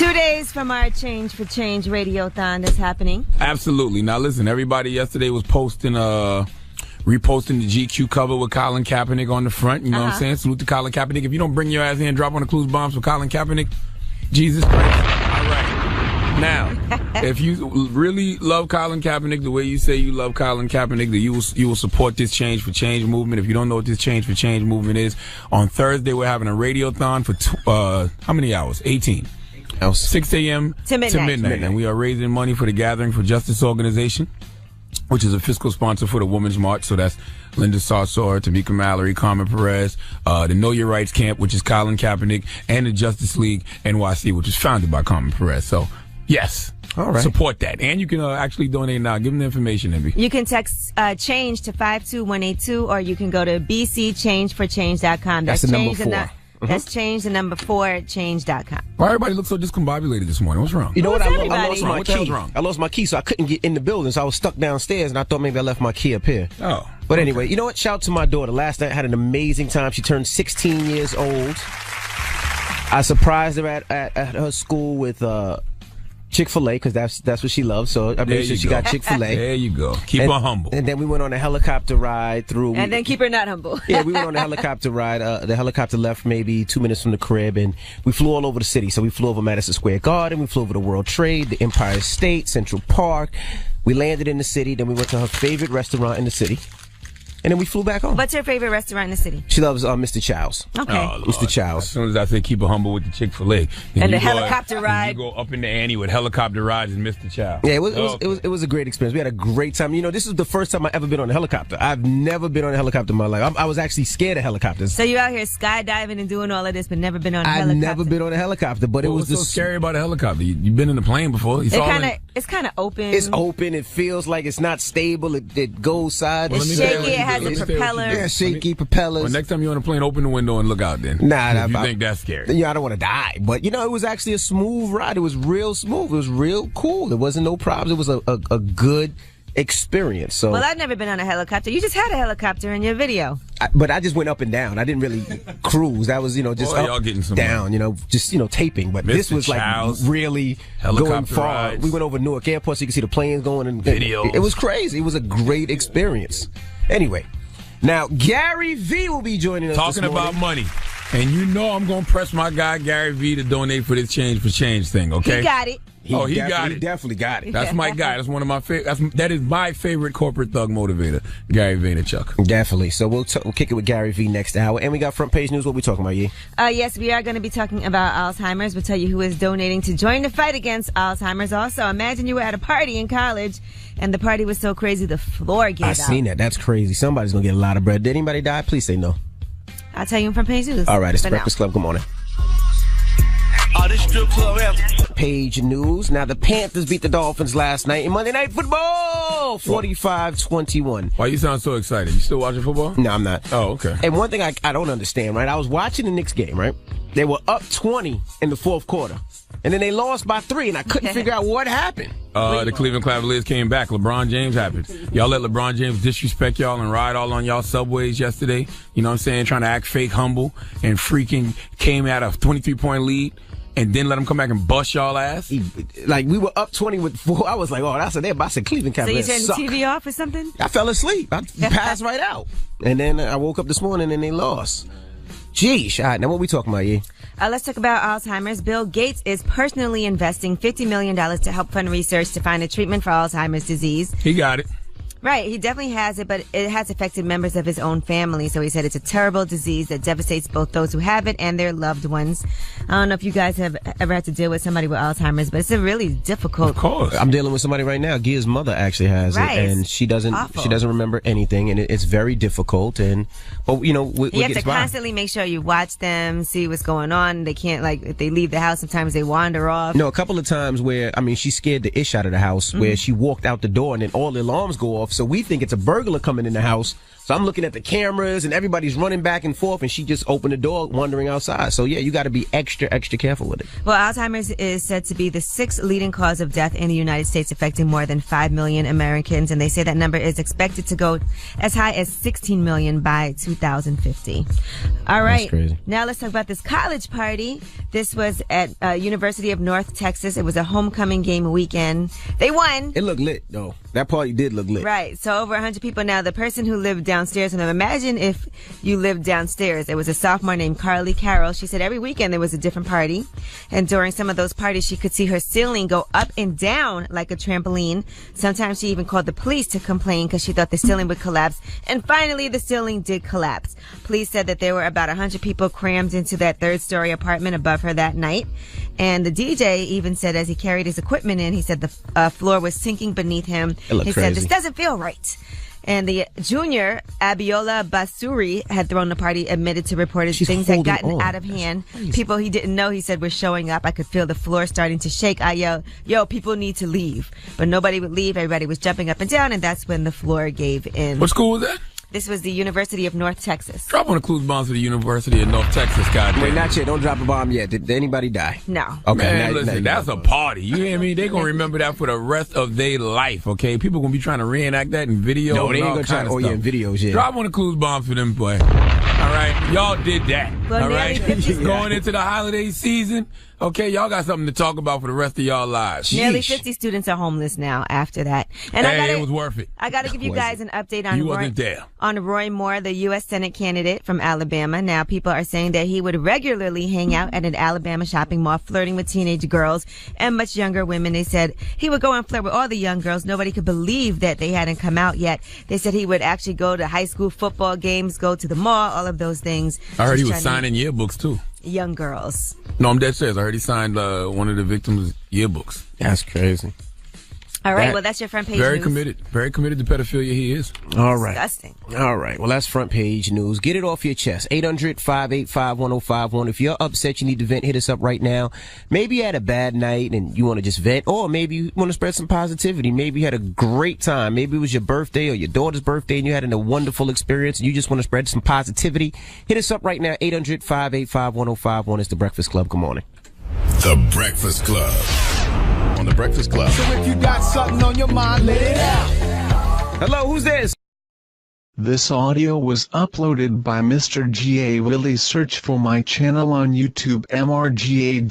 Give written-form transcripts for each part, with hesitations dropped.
2 days from our Change for Change Radiothon that's happening. Absolutely. Now listen, everybody yesterday was posting, reposting the GQ cover with Colin Kaepernick on the front. You know what I'm saying? Salute to Colin Kaepernick. If you don't bring your ass in and drop on the clues bombs for Colin Kaepernick, Jesus Christ. All right. Now, if you really love Colin Kaepernick the way you say you love Colin Kaepernick, that you will support this Change for Change movement. If you don't know what this Change for Change movement is, on Thursday we're having a radiothon for how many hours? 18. 6 a.m. to midnight. And we are raising money for the Gathering for Justice organization, which is a fiscal sponsor for the Women's March. So that's Linda Sarsour, Tamika Mallory, Carmen Perez, the Know Your Rights Camp, which is Colin Kaepernick, and the Justice League NYC, which is founded by Carmen Perez. So, yes. All right. Support that. And you can actually donate now. Give them the information, Envy. You can text change to 52182, or you can go to bcchangeforchange.com. That's the number 4. That's change the number 4 change.com. Why everybody looks so discombobulated this morning? What's wrong? You know what? I lost my What the hell's key. wrong? I lost my key, so I couldn't get in the building. So I was stuck downstairs, and I thought maybe I left my key up here. Oh. But anyway, you know what? Shout out to my daughter. Last night I had an amazing time. She turned 16 years old. I surprised her at her school with Chick-fil-A, because that's what she loves. So I made sure she got Chick-fil-A. There you go. Keep her humble. And then we went on a helicopter ride through. And then keep her not humble. Yeah, we went on a helicopter ride. The helicopter left maybe 2 minutes from the crib, and we flew all over the city. So we flew over Madison Square Garden, we flew over the World Trade, the Empire State, Central Park. We landed in the city. Then we went to her favorite restaurant in the city. And then we flew back home. What's her favorite restaurant in the city? She loves Mr. Chow's. Okay. Oh, Mr. Chow's. As soon as I say keep her humble with the Chick-fil-A. And the helicopter ride. You go up in the ante with helicopter rides and Mr. Chow. Yeah, it was a great experience. We had a great time. You know, this is the first time I ever been on a helicopter. I've never been on a helicopter in my life. I was actually scared of helicopters. So you out here skydiving and doing all of this, but never been on a helicopter? I've never been on a helicopter, but it was so scary about a helicopter. You've been in a plane before. It's kind of open. It's open. It feels like it's not stable. It goes side. It's shaky. It has a propeller. Yeah, shaky propellers. Well, next time you're on a plane, open the window and look out then. Nah, you think that's scary. Yeah, I don't want to die. But, you know, it was actually a smooth ride. It was real smooth. It was real cool. There wasn't no problems. It was a good experience. So, well, I've never been on a helicopter. You just had a helicopter in your video. But I just went up and down. I didn't really cruise. That was, just up, y'all getting some down, just, taping. But this was Chow's, like really going far. Rides. We went over Newark Airport so you could see the planes going. And videos. It was crazy. It was a great experience. Anyway. Now, Gary V will be joining us talking this morning. about money. And you know I'm going to press my guy Gary V to donate for this Change for Change thing, okay? He got it. He got it. He definitely got it. That's my guy. That's one of my favorite. That is my favorite corporate thug motivator, Gary Vaynerchuk. Definitely. So we'll kick it with Gary V next hour. And we got front page news. What we talking about, Yee? Yes, we are going to be talking about Alzheimer's. We'll tell you who is donating to join the fight against Alzheimer's. Also, imagine you were at a party in college and the party was so crazy the floor gave out. I seen that. That's crazy. Somebody's going to get a lot of bread. Did anybody die? Please say no. I'll tell you in front page news. All right. It's the Breakfast Club. Good morning. This strip club page news. Now, the Panthers beat the Dolphins last night in Monday Night Football, 45-21. Why you sound so excited? You still watching football? No, I'm not. Oh, okay. And one thing I don't understand, right? I was watching the Knicks game, right? They were up 20 in the fourth quarter. And then they lost by 3, and I couldn't figure out what happened. The Cleveland Cavaliers came back. LeBron James happened. Y'all let LeBron James disrespect y'all and ride all on y'all subways yesterday. You know what I'm saying? Trying to act fake humble and freaking came out a 23-point lead. And then let him come back and bust y'all ass? We were up 20 with 4. I was like, oh, that's a damn. I said Cleveland Cavaliers So you turned the TV off or something? I fell asleep. I passed right out. And then I woke up this morning and they lost. Geesh. All right, now what we talking about, Yee? Let's talk about Alzheimer's. Bill Gates is personally investing $50 million to help fund research to find a treatment for Alzheimer's disease. He got it. Right, he definitely has it, but it has affected members of his own family. So he said it's a terrible disease that devastates both those who have it and their loved ones. I don't know if you guys have ever had to deal with somebody with Alzheimer's, but it's a really difficult. Of course, I'm dealing with somebody right now. Gia's mother actually has it, and she doesn't remember anything, and it's very difficult. But you have to constantly make sure you watch them, see what's going on. They can't if they leave the house, sometimes they wander off. No, a couple of times where she scared the ish out of the house, where she walked out the door and then all the alarms go off. So we think it's a burglar coming in the house, So I'm looking at the cameras and everybody's running back and forth, and she just opened the door wandering outside. So yeah, you got to be extra careful with it. Well, Alzheimer's is said to be the 6th leading cause of death in the United States, affecting more than 5 million Americans. And they say that number is expected to go as high as 16 million by 2050. All right. That's crazy. Now let's talk about this college party. This was at University of North Texas. It was a homecoming game weekend. They won. It looked lit, though. That party did look lit. Right. So over 100 people. Now, the person who lived downstairs, and imagine if you lived downstairs. It was a sophomore named Carly Carroll. She said every weekend there was a different party. And during some of those parties, she could see her ceiling go up and down like a trampoline. Sometimes she even called the police to complain because she thought the ceiling would collapse. And finally, the ceiling did collapse. Police said that there were about 100 people crammed into that third-story apartment above her that night. And the DJ even said as he carried his equipment in, he said the floor was sinking beneath him. He said, this doesn't feel right. And the junior, Abiola Basuri, had thrown the party, admitted to reported things had gotten out of hand. People he didn't know, he said, were showing up. I could feel the floor starting to shake. I yelled, yo, people need to leave. But nobody would leave. Everybody was jumping up and down, and that's when the floor gave in. What school was that? This was the University of North Texas. Drop on the clues bombs for the University of North Texas, goddamn. Wait, not yet. Don't drop a bomb yet. Did anybody die? No. Okay. Man, listen, that's a party. You hear me? They gonna remember that for the rest of their life, okay? People gonna be trying to reenact that in video. No, they ain't gonna try. Oh, yeah, in videos, yeah. Drop on the clues bombs for them, boy. All right? Y'all did that. Well, all right? 50 Going into the holiday season, okay, y'all got something to talk about for the rest of y'all lives. Nearly 50 students are homeless now after that. And it was worth it. I got to give you guys an update on Roy Moore, the U.S. Senate candidate from Alabama. Now, people are saying that he would regularly hang out at an Alabama shopping mall, flirting with teenage girls and much younger women. They said he would go and flirt with all the young girls. Nobody could believe that they hadn't come out yet. They said he would actually go to high school football games, go to the mall, all of those things. I heard he was signing yearbooks, too. Young girls. No, I'm dead serious. I heard he signed one of the victims' yearbooks. That's crazy. All right, well, that's your front page Very news. Very committed to pedophilia he is. All right. Disgusting. All right, well, that's front page news. Get it off your chest. 800-585-1051. If you're upset, you need to vent, hit us up right now. Maybe you had a bad night and you want to just vent, or maybe you want to spread some positivity. Maybe you had a great time. Maybe it was your birthday or your daughter's birthday and you had a wonderful experience and you just want to spread some positivity. Hit us up right now. 800-585-1051. It's The Breakfast Club. Good morning. The Breakfast Club. On The Breakfast Club. So if you got something on your mind, let it out. Hello, who's this? This audio was uploaded by Mr. G.A. Willie. Search for my channel on YouTube, MRGAWILLIE.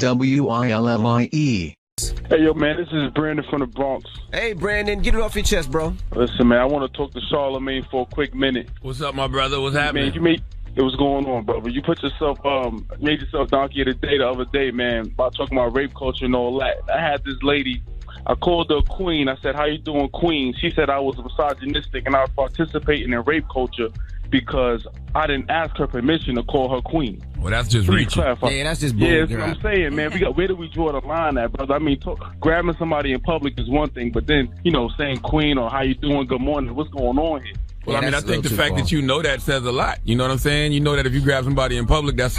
Hey, yo, man, this is Brandon from the Bronx. Hey, Brandon, get it off your chest, bro. Listen, man, I want to talk to Charlamagne for a quick minute. What's up, my brother? What's happening? Man, what's going on, brother? You made yourself donkey of the day the other day, man, about talking about rape culture and all that. I had this lady, I called her queen. I said, how you doing, queen? She said I was misogynistic and I was participating in rape culture because I didn't ask her permission to call her queen. Well, that's just reaching. Yeah, that's just bull. Yeah, that's what I'm saying, man. Where do we draw the line at, brother? I mean, grabbing somebody in public is one thing, but then, saying queen or how you doing, good morning, what's going on here? Well, I think the fact that you know that says a lot. You know what I'm saying? You know that if you grab somebody in public, that's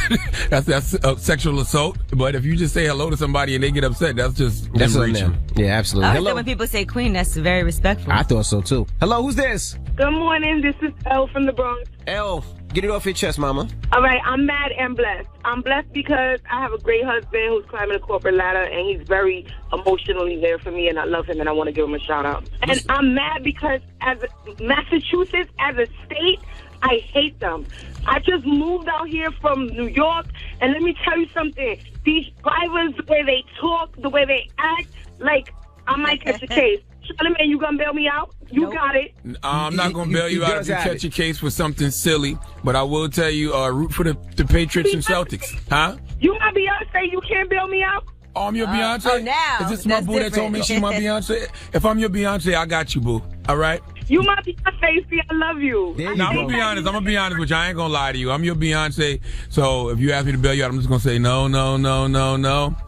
sexual assault. But if you just say hello to somebody and they get upset, that's reaching. Yeah, absolutely. Hello. When people say queen, that's very respectful. I thought so too. Hello, who's this? Good morning. This is Elle from the Bronx. Elle, get it off your chest, mama. All right, I'm mad and blessed. I'm blessed because I have a great husband who's climbing the corporate ladder, and he's very emotionally there for me, and I love him, and I want to give him a shout-out. And I'm mad because as Massachusetts, as a state, I hate them. I just moved out here from New York, and let me tell you something. These drivers, the way they talk, the way they act, like, I might catch a case. Charlamagne, you gonna bail me out? You got it. I'm not gonna bail you out if you catch a case for something silly, but I will tell you, root for the Patriots and Celtics. Huh? You my Beyonce, you can't bail me out? Oh, I'm your Beyonce? Oh, now. Is this my boo that told me she's my Beyonce? If I'm your Beyonce, I got you, boo. All right? You my Beyonce, see, I love you. Now, I'm gonna be honest with you. I ain't gonna lie to you. I'm your Beyonce. So if you ask me to bail you out, I'm just gonna say no.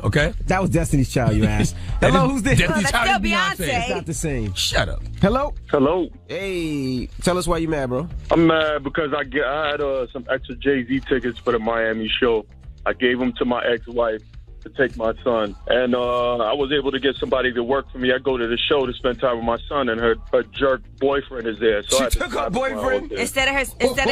Okay? That was Destiny's Child, you asked. Hello, who's this? Destiny's Child is Beyonce. It's not the same. Shut up. Hello? Hello. Hey, tell us why you mad, bro. I'm mad because I had some extra Jay-Z tickets for the Miami show. I gave them to my ex-wife. to take my son, and I was able to get somebody to work for me. I go to the show to spend time with my son, and her jerk boyfriend is there. So She took her boyfriend? Instead of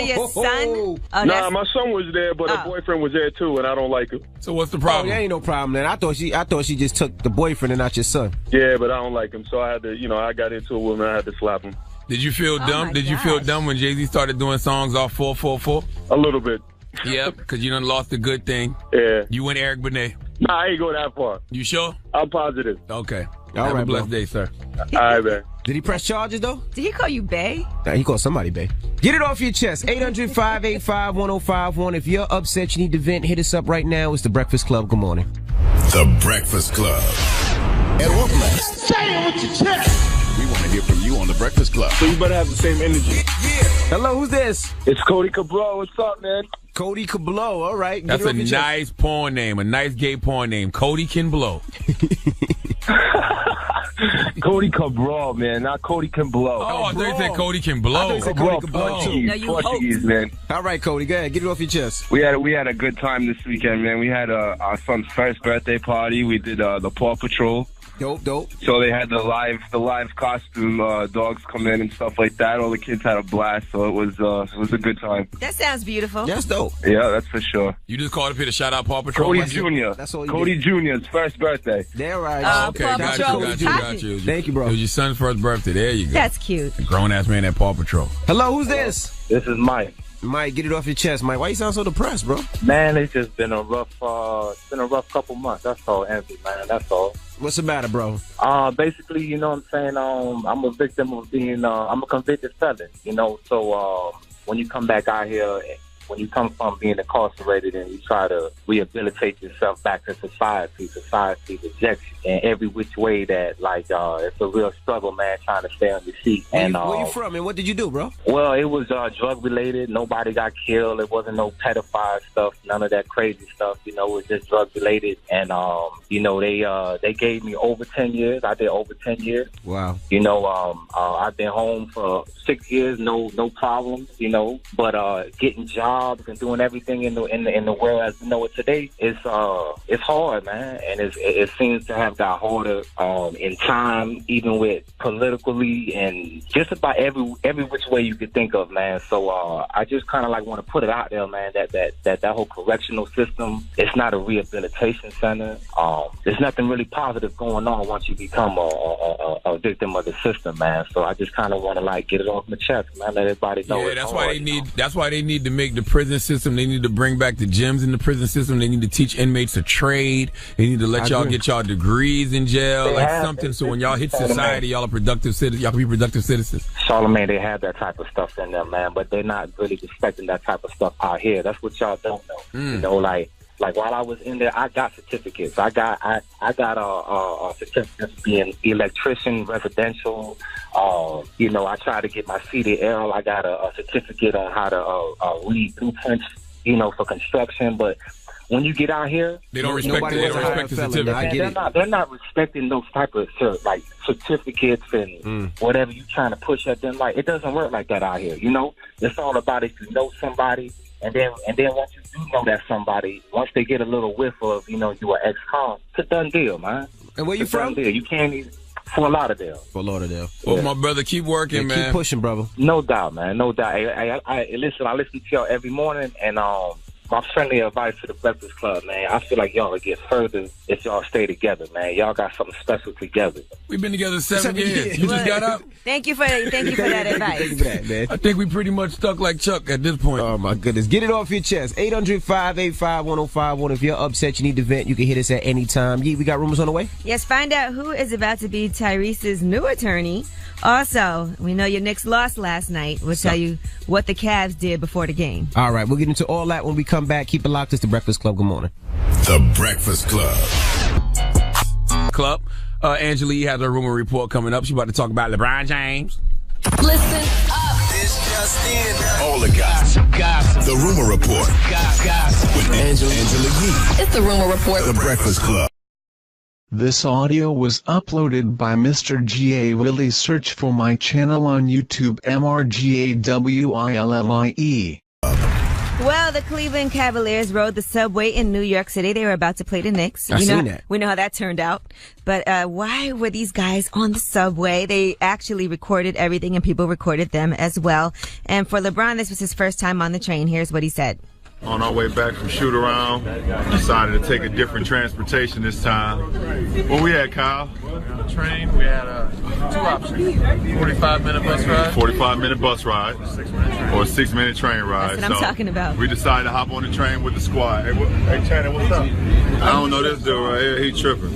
your son? Oh, Nah, my son was there, but her boyfriend was there too, and I don't like him. So what's the Oh, problem? there ain't no problem then. I thought she just took the boyfriend and not your son. Yeah, but I don't like him, so I had to, I got into it with him, and I had to slap him. Did you feel dumb? my Did you feel gosh. dumb when Jay-Z started doing songs off 444? A little bit. Yep, because you done lost a good thing. Yeah. You and Eric Benet. Nah, I ain't go that far. You sure? I'm positive. Okay. All Have right, a blessed bro. day, sir. All right, man. Did he press charges though? Did he call you Bay? Nah, he called somebody, babe. Get it off your chest. 800-585-1051. If you're upset, you need to vent, hit us up right now. It's The Breakfast Club. Good morning. The Breakfast Club. And up next, Say it with your chest. we want to hear from you on The Breakfast Club. So you better have the same energy. Hello, who's this? It's Cody Cabral. What's up, man? Cody Cablo. All right. Get That's it a off your chest. nice porn name, a nice gay porn name. Cody Can Blow. Cody Cabral, man, not Cody Can Blow. Oh, I thought you said Cody Can Blow. I thought you said Cody Cabral, too. Portuguese, No, you Portuguese, man. All right, Cody. Go ahead. Get it off your chest. We had a good time this weekend, man. We had our son's first birthday party. We did the Paw Patrol. Dope. So they had the live costume dogs come in and stuff like that. All the kids had a blast, so it was a good time. That sounds beautiful. That's dope. Yeah, that's for sure. You just called up here to shout out Paw Patrol. Cody like you- Jr. That's all you Cody Jr.'s first birthday. They're right. Oh, Okay, Paw got Patrol you. was popping. It was Thank you, bro. It was your son's first birthday. There you go. That's cute. Grown ass man at Paw Patrol. Hello, who's this? This is Mike. Mike, get it off your chest. Mike, why you sound so depressed, bro? Man, it's just been a rough couple months. That's all, Envy, man. That's all. What's the matter, bro? Basically, you know what I'm saying? I'm a victim of being, I'm a convicted felon, so, when you come back out here, when you come from being incarcerated and you try to rehabilitate yourself back to society rejects you in every which way that, it's a real struggle, man, trying to stay on your feet. Where you from and what did you do, bro? Well, it was drug related. Nobody got killed. It wasn't no pedophile stuff. None of that crazy stuff. It was just drug related. And they gave me over 10 years. I did over 10 years. Wow. I've been home for 6 years. No problems. But getting jobs and doing everything in the world as we know it today it's hard, man. And it seems to have got harder in time, even with politically and just about every which way you could think of, man. So I just kind of want to put it out there, man, that whole correctional system, it's not a rehabilitation center. There's nothing really positive going on once you become a victim of the system, man. So I just kind of want to get it off my chest, man. Let everybody know. Yeah, it's that's hard, why they need. That's why they need to make the prison system. They need to bring back the gyms in the prison system. They need to teach inmates a trade. They need to let y'all get y'all degrees in jail, something. So when y'all hit society, y'all are productive citizens. Y'all can be productive citizens. Charlamagne, they have that type of stuff in them, man, but they're not really respecting that type of stuff out here. That's what y'all don't know. Like while I was in there, I got certificates. I got a certificate for being electrician, residential. I tried to get my CDL. I got a certificate on how to read blueprints, for construction. But when you get out here, they don't respect the certificate. They're not respecting those type of certificates and whatever you trying to push at them. It doesn't work like that out here. It's all about if you know somebody. And then once you do know that somebody, once they get a little whiff of, you an ex-con, it's a done deal, man. And where you from? You can't even... Fort Lauderdale. Well, my brother, keep working, man. Keep pushing, brother. No doubt, man. No doubt. I listen to y'all every morning, and my friendly advice to the Breakfast Club, man, I feel like y'all will get further if y'all stay together, man. Y'all got something special together. We've been together 7 years. You just got up? Thank you for that advice. Thank you for that, man. I think we pretty much stuck like Chuck at this point. Oh, my goodness. Get it off your chest. 800-585-1051. If you're upset, you need to vent, you can hit us at any time. We got rumors on the way? Yes, find out who is about to be Tyrese's new attorney. Also, we know your Knicks lost last night. We'll tell you what the Cavs did before the game. All right, we'll get into all that when we come back. Keep it locked. It's The Breakfast Club. Good morning. The Breakfast Club. Angela Yee has a rumor report coming up. She's about to talk about LeBron James. Listen up. It's just in. All the gossip. The Rumor Report. Gossip. With Angela Yee. It's the Rumor Report. The Breakfast Club. This audio was uploaded by Mr. G.A. Willie. Search for my channel on YouTube, MRGAWILLIE. Well, the Cleveland Cavaliers rode the subway in New York City. They were about to play the Knicks. I seen that. We know how that turned out. But why were these guys on the subway? They actually recorded everything, and people recorded them as well. And for LeBron, this was his first time on the train. Here's what he said. On our way back from shoot around, decided to take a different transportation this time. Where we at, Kyle? On the train, we had two options. 45-minute bus ride. 45-minute bus ride. Or a 6-minute train ride. That's what I'm talking about. We decided to hop on the train with the squad. Hey Channing, what's up? I don't know this dude right here. He tripping.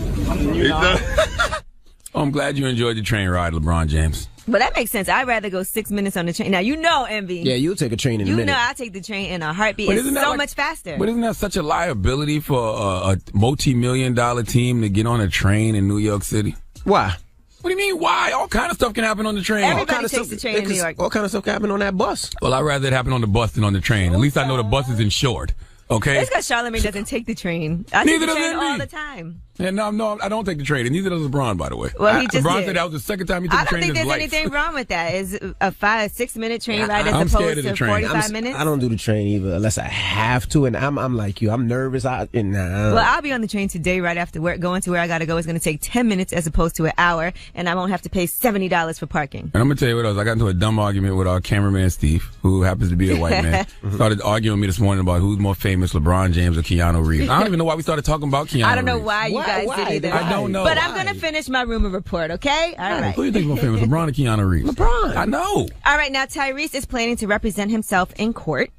I'm glad you enjoyed the train ride, LeBron James. But that makes sense. I'd rather go 6 minutes on the train. Now, you know, Envy. Yeah, you'll take a train in a minute. You know I'll take the train in a heartbeat. But It's so much faster. But isn't that such a liability for a multi-million-dollar team to get on a train in New York City? Why? What do you mean, why? All kind of stuff can happen on the train. Everybody takes the train in New York. All kind of stuff can happen on that bus. Well, I'd rather it happen on the bus than on the train. At least I know the bus is insured. Okay? It's because Charlamagne doesn't take the train. I Neither take the train does all Envy. the time. Yeah, no, I don't take the train. And neither does LeBron, by the way. Well, he just LeBron did. said that was the second time he took I the don't train think in his there's life. anything wrong with that. Is a 5-6 minute train ride I'm as scared opposed of the to train. 45 minutes? I don't do the train either unless I have to, and I'm like you. I'm nervous. Nah. Well, I'll be on the train today right after work. Going to where I got to go is going to take 10 minutes as opposed to an hour, and I won't have to pay $70 for parking. And I'm going to tell you what else. I got into a dumb argument with our cameraman, Steve, who happens to be a white man. Started arguing with me this morning about who's more famous, LeBron James or Keanu Reeves. I don't even know why we started talking about Keanu Reeves. I don't know why you guys did either. I don't know. But I'm going to finish my rumor report, okay? All right. Who do you think is more famous, LeBron or Keanu Reeves? LeBron. I know. All right, now Tyrese is planning to represent himself in court.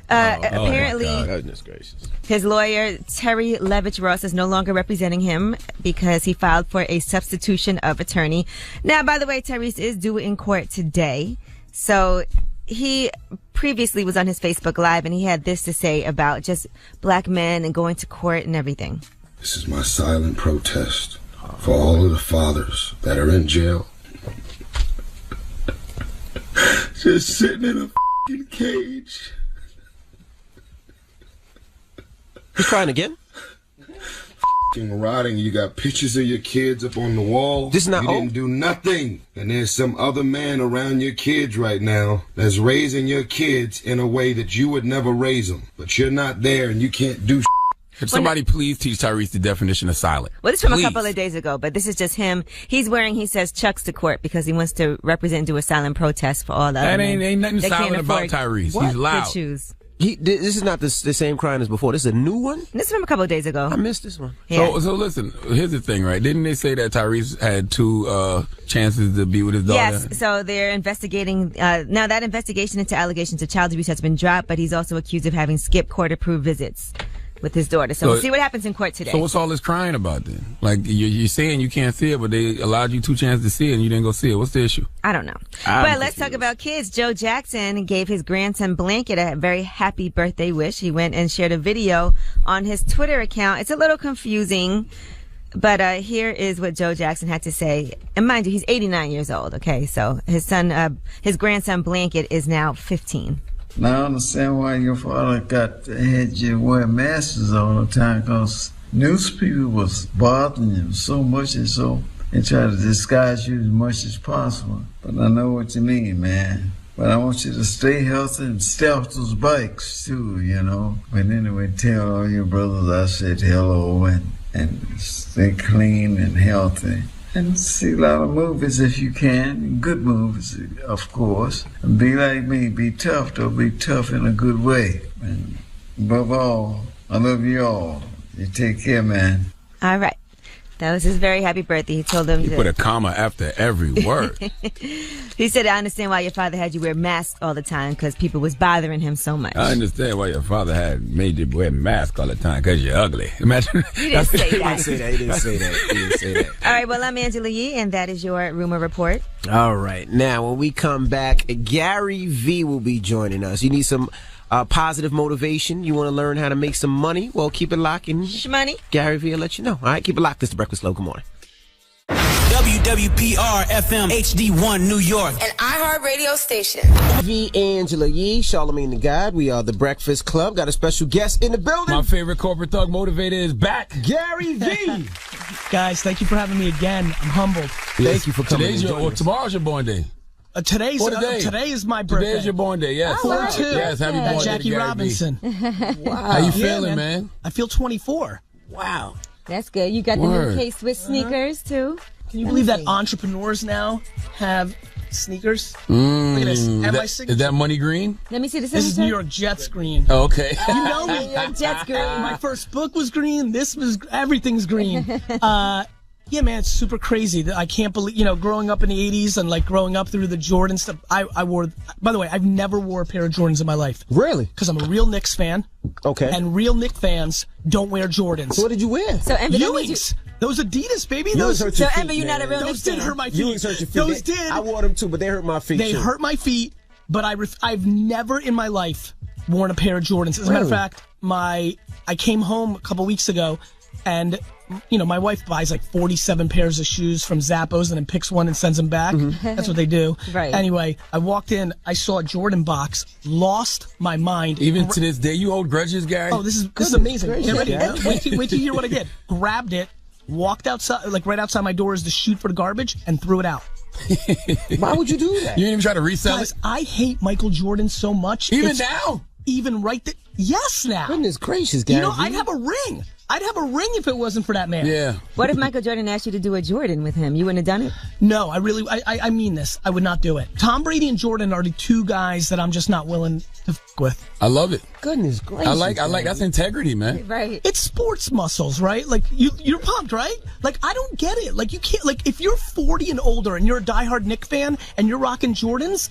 Apparently, goodness gracious. His lawyer, Terry Levitch Ross, is no longer representing him because he filed for a substitution of attorney. Now, by the way, Tyrese is due in court today. So he previously was on his Facebook Live, and he had this to say about just black men and going to court and everything. This is my silent protest for all of the fathers that are in jail. Just sitting in a f***ing cage. He's crying again? F***ing rotting. You got pictures of your kids up on the wall. This is not You didn't do nothing. And there's some other man around your kids right now that's raising your kids in a way that you would never raise them. But you're not there and you can't do Could somebody please teach Tyrese the definition of silent? Well, this is from Please. a couple of days ago, but this is just him. He's wearing, he says, Chucks to court because he wants to represent and do a silent protest for all the That other men ain't nothing that silent can't about afford Tyrese. good He's loud. shoes. This is not the same crying as before. This is a new one? This is from a couple of days ago. I missed this one. Yeah. So listen, here's the thing, right? Didn't they say that Tyrese had two chances to be with his daughter? Yes, so they're investigating. Now, that investigation into allegations of child abuse has been dropped, but he's also accused of having skipped court-approved visits with his daughter. So we'll see what happens in court today. So what's all this crying about then? Like, you're saying you can't see it, but they allowed you two chances to see it and you didn't go see it. What's the issue? I don't know. But let's talk about kids. Joe Jackson gave his grandson Blanket a very happy birthday wish. He went and shared a video on his Twitter account. It's a little confusing, but here is what Joe Jackson had to say. And mind you, he's 89 years old, okay? So his grandson Blanket is now 15. Now I understand why your father had you wear masks all the time, because newspaper was bothering you so much and so they try to disguise you as much as possible. But I know what you mean, man. But I want you to stay healthy and stay off those bikes too, you know. But anyway, tell all your brothers I said hello and stay clean and healthy. And see a lot of movies if you can, good movies, of course. And be like me, be tough though, be tough in a good way. And above all, I love you all. You take care, man. All right. That was his very happy birthday. He told them He put a comma after every word. He said, I understand why your father had you wear masks all the time because people was bothering him so much. I understand why your father had made you wear a mask all the time because you're ugly. Imagine. You didn't say that. He didn't say that. All right, well, I'm Angela Yee, and that is your rumor report. All right. Now, when we come back, Gary V will be joining us. You need some positive motivation. You want to learn how to make some money? Well, keep it locked. Shmoney. Gary V will let you know. All right, keep it locked. This is The Breakfast Club. Good morning. WWPR FM HD1 New York. An iHeart radio station. V. Angela Yee, Charlamagne the God. We are The Breakfast Club. Got a special guest in the building. My favorite corporate thug motivator is back. Gary V. Guys, thank you for having me again. I'm humbled. Thank you for coming. Tomorrow's your born day. today is my birthday. Today is your born day, yes. 42. Yes, happy born day, Jackie Gary Robinson. Wow. How you feeling, man? I feel 24. Wow. That's good. You got the new K-Swiss sneakers, too? Can you believe that entrepreneurs now have sneakers? Look at this. And my signature. Is that money green? Let me see the This is New York Jets green. Oh, okay. You know me. New York Jets green. My first book was green. Everything's green. Yeah, man, it's super crazy. I can't believe, growing up in the 80s and like growing up through the Jordan stuff. I wore, by the way, I've never wore a pair of Jordans in my life. Really? Because I'm a real Knicks fan. Okay. And real Knicks fans don't wear Jordans. So what did you wear? So, Ember, Ewings. Those Adidas, baby. Those hurt your feet, Ember, you're not a real Those Knicks did fan. hurt my feet. Ewings hurt your feet. Those did. I wore them too, but they hurt my feet. They too. hurt my feet, but I've never in my life worn a pair of Jordans. As a matter of fact, I came home a couple weeks ago, and my wife buys like 47 pairs of shoes from Zappos and then picks one and sends them back. That's what they do. Right. Anyway, I walked in, I saw a Jordan box, lost my mind. Even to this day, you hold grudges, Gary? Oh, this is amazing. gracious, Get ready. Gary. Wait till you hear what I did. Grabbed it, walked outside, like right outside my door is the chute for the garbage, and threw it out. Why would you do that? You didn't even try to resell Guys, it? I hate Michael Jordan so much. Even now? Even right there. Yes, now. Goodness gracious, Gary. I'd have a ring. I'd have a ring if it wasn't for that man. Yeah. What if Michael Jordan asked you to do a Jordan with him? You wouldn't have done it? No, I mean this. I would not do it. Tom Brady and Jordan are the two guys that I'm just not willing to f with. I love it. Goodness gracious. I like that's integrity, man. Right. It's sports muscles, right? Like you're pumped, right? Like I don't get it. Like you can't. Like if you're 40 and older and you're a diehard Knicks fan and you're rocking Jordans,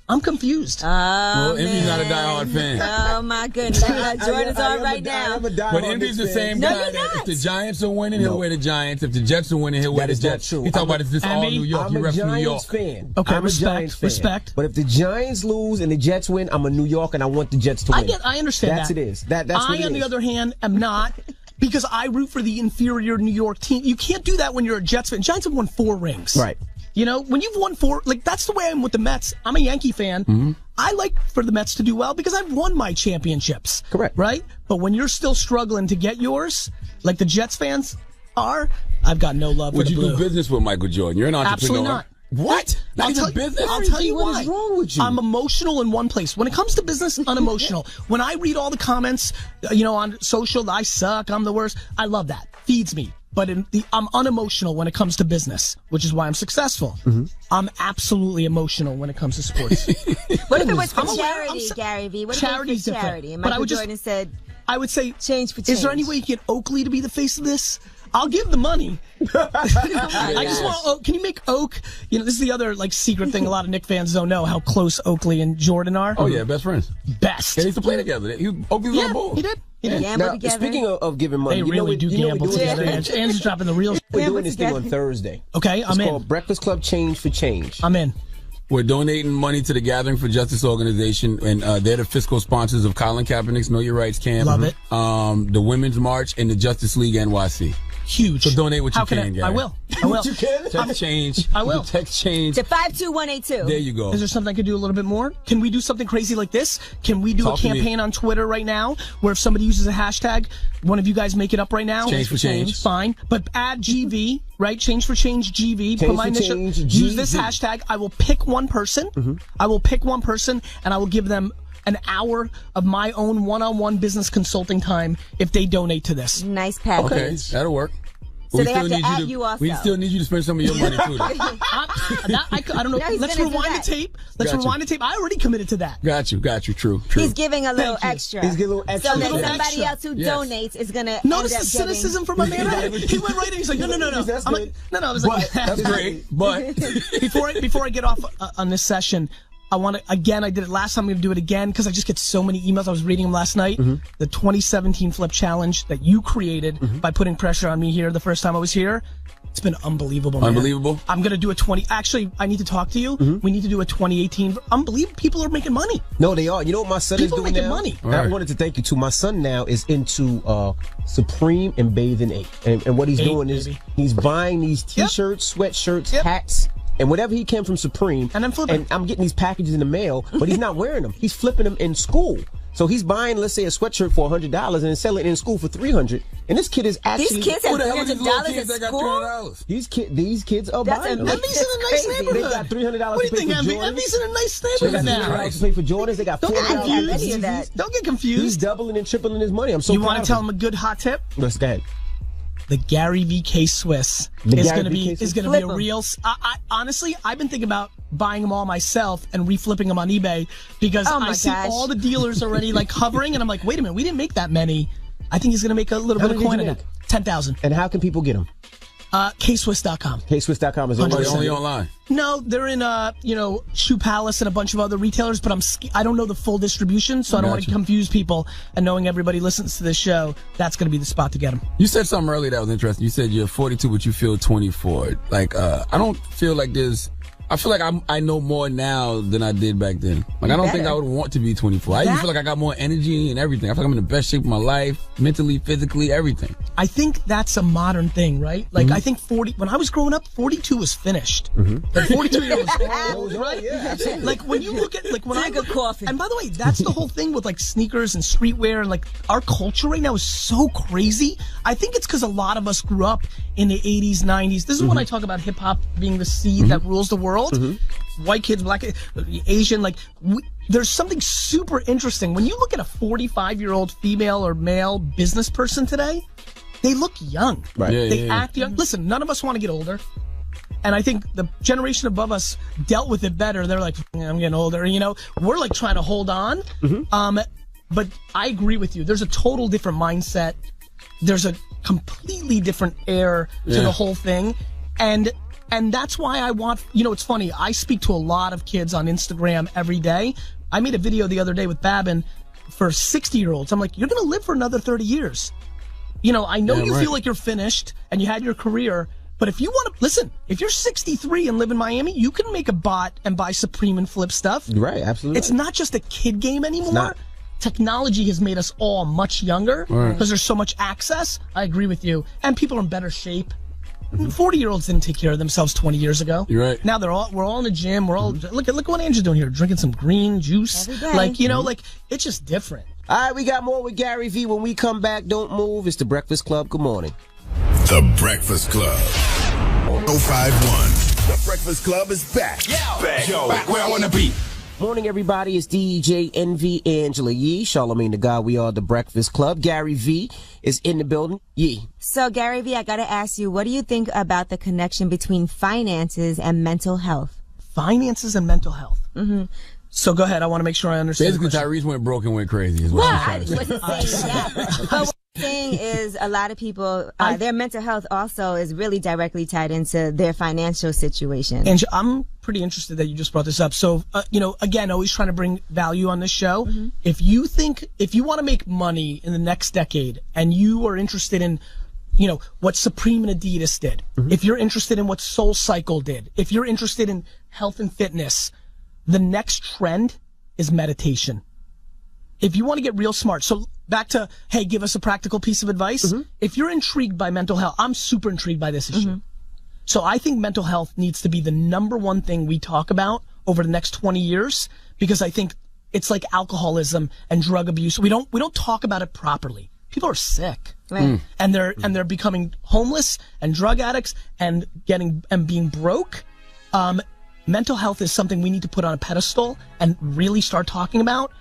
I'm confused. Well, Envy's not a diehard fan. Oh, my goodness. Jordan's on right now. But Envy's the same No, guy. you're That not. if the Giants are winning, he'll wear the Giants. If the Jets are winning, he'll wear the is not Jets. true. He talking about it's all Envy? New York. I'm He a reps New York. Giants fan. Okay, I'm a Giants fan. respect. But if the Giants lose and the Jets win, I'm a New York and I want the Jets to win. I understand That's that. it is. That's what it on the is. other hand, am not. Because I root for the inferior New York team. You can't do that when you're a Jets fan. Giants have won 4 rings. Right. When you've won 4, like that's the way I'm with the Mets. I'm a Yankee fan. Mm-hmm. I like for the Mets to do well because I've won my championships. Correct. Right? But when you're still struggling to get yours, like the Jets fans are, I've got no love Would for the you blue. do business with Michael Jordan? You're an entrepreneur. Absolutely not. What? Not even business? I'll tell you What why. is wrong with you? I'm emotional in one place. When it comes to business, unemotional. When I read all the comments, on social, I suck, I'm the worst. I love that. Feeds me. But I'm unemotional when it comes to business, which is why I'm successful. Mm-hmm. I'm absolutely emotional when it comes to sports. What if it was for I'm aware- charity, Gary V? What if Charity's it was for different. charity? And But I Michael would just- Jordan said, I would say, change for change. is there any way you can get Oakley to be the face of this? I'll give the money. I just want. Can you make Oak? This is the other secret thing a lot of Knicks fans don't know how close Oakley and Jordan are. Oh yeah, best friends. Best. They used to play together. Oakley was on board. He did. Gamble Now, together. speaking of giving money, They really do gamble together. Andrew's dropping the real. We're doing this thing on Thursday. Okay, It's I'm in. called Breakfast Club Change for Change. I'm in. We're donating money to the Gathering for Justice organization, and they're the fiscal sponsors of Colin Kaepernick's Know Your Rights camp. Love it. The Women's March and the Justice League NYC. Huge. So donate what How you can can, Gary. I will. I will. You can? Text change. I will. Text change. To 52182. There you go. Is there something I could do a little bit more? Can we do something crazy like this? Can we do Talk a to me. campaign on Twitter right now where if somebody uses a hashtag, one of you guys make it up right now? Change for change. Fine. But add GV, right? Change for change GV. Change Put my for initial. change, Use this GV. hashtag. I will pick one person. I will pick one person and I will give them an hour of my own one-on-one business consulting time if they donate to this. Nice package. Okay, that'll work. So We they still have to need add you also. We still need you to spend some of your money too. though. I don't know. No, he's Let's gonna do rewind the that. tape. Let's Gotcha. rewind the tape. I already committed to that. Got you. True. He's giving a little Thank you. extra. He's giving a little extra. So that Little somebody extra. else who Yes. donates is going to Notice end the up giving. cynicism from my man. He went right in. He's like, no. That's I'm good. like, no. I was like, That's great. But before I get off on this session, I want to, again, I did it last time, I'm going to do it again because I just get so many emails. I was reading them last night. The 2017 Flip Challenge that you created by putting pressure on me here the first time I was here. It's been unbelievable, man. Unbelievable? I'm going to do a Actually, I need to talk to you. We need to do a 2018. Unbelievable. People are making money. No, they are. You know what my son People is doing making now? money. And I wanted to thank you too. My son now is into Supreme and Bathing Ape. And what he's doing is he's buying these T-shirts, sweatshirts, hats, and whatever he can from Supreme. And then flipping. And I'm getting these packages in the mail, but he's not wearing them. He's flipping them in school. So he's buying, let's say, a sweatshirt for $100 and selling it in school for $300. And this kid is actually... These kids have $300 at school? These kids are buying them. Envy's in a nice neighborhood. They got $300 What do to you pay think, for Envy? Jordans. Envy's in a nice They neighborhood got now. $300 to pay for Jordans. They got Don't get $400. confused. Don't get confused. He's doubling and tripling his money. I'm so You proud want of to tell him. him a good hot tip? Let's go ahead. The Gary V. K-Swiss The is Gary going to V. be K. is Swiss. going to be a Flip 'em. real. Honestly, I've been thinking about buying them all myself and reflipping them on eBay because Oh my I see gosh. all the dealers already like hovering, and I'm like, wait a minute, we didn't make that many. I think he's going to make a little How bit of many coin did in you it. make? 10,000. And how can people get them? Kswiss.com. Kswiss.com is Only online. No, they're in Shoe Palace and a bunch of other retailers, but I don't know the full distribution, so I don't want to Gotcha. confuse people. And knowing everybody listens to this show, that's going to be the spot to get them. You said something earlier that was interesting. You said you're 42, but you feel 24. Like, I don't feel like there's... I feel like I know more now than I did back then. Like, I don't think I would want to be 24. I even feel like I got more energy and everything. I feel like I'm in the best shape of my life, mentally, physically, everything. I think that's a modern thing, right? Like, I think 40, when I was growing up, 42 was finished. Like, 42 years old, right? Yeah, absolutely. Like, when you look at, like, when Drink a coffee. And by the way, that's the whole thing with, like, sneakers and streetwear and, like, our culture right now is so crazy. I think it's because a lot of us grew up in the 80s, 90s. This is when I talk about hip hop being the seed that rules the world. White kids, black kids, Asian, like, there's something super interesting. When you look at a 45-year-old female or male business person today, they look young. Right. Yeah, They yeah, act young. Listen, none of us want to get older. And I think the generation above us dealt with it better. They're like, I'm getting older. You know, we're like trying to hold on. But I agree with you. There's a total different mindset. There's a completely different air to the whole thing. And that's why I want, it's funny. I speak to a lot of kids on Instagram every day. I made a video the other day with Babin for 60-year-olds. I'm like, you're going to live for another 30 years. I know you feel like you're finished and you had your career, but if you want to, listen, if you're 63 and live in Miami, you can make a bot and buy Supreme and flip stuff. Right, absolutely. It's not just a kid game anymore. not. Technology has made us all much younger because there's so much access. I agree with you. And people are in better shape. 40-year-olds didn't take care of themselves 20 years ago. You're right. Now we're all in the gym. We're all look what Andrew's doing here, drinking some green juice. Every day. Like, like it's just different. All right, we got more with Gary V. When we come back, don't move. It's the Breakfast Club. Good morning. The Breakfast Club. 051. The Breakfast Club is back. Back where I want to be. Morning, everybody. It's DJ Envy, Angela Yee, Charlamagne the God. We are the Breakfast Club. Gary V is in the building. Yee. So, Gary V, I got to ask you, what do you think about the connection between finances and mental health? Finances and mental health. Mm-hmm. So go ahead. I want to make sure I understand. Basically, Tyrese went broke and went crazy. Is what I'm trying to say. wasn't saying that. But what I'm saying is a lot of people, their mental health also is really directly tied into their financial situation. And I'm pretty interested that you just brought this up. So, again, always trying to bring value on this show. Mm-hmm. If you want to make money in the next decade and you are interested in, what Supreme and Adidas did, if you're interested in what SoulCycle did, if you're interested in health and fitness, the next trend is meditation. If you want to get real smart, so back to, hey, give us a practical piece of advice. If you're intrigued by mental health, I'm super intrigued by this issue. So I think mental health needs to be the number one thing we talk about over the next 20 years, because I think it's like alcoholism and drug abuse. We don't talk about it properly. People are sick. Right. And they're becoming homeless and drug addicts and being broke. Mental health is something we need to put on a pedestal and really start talking about.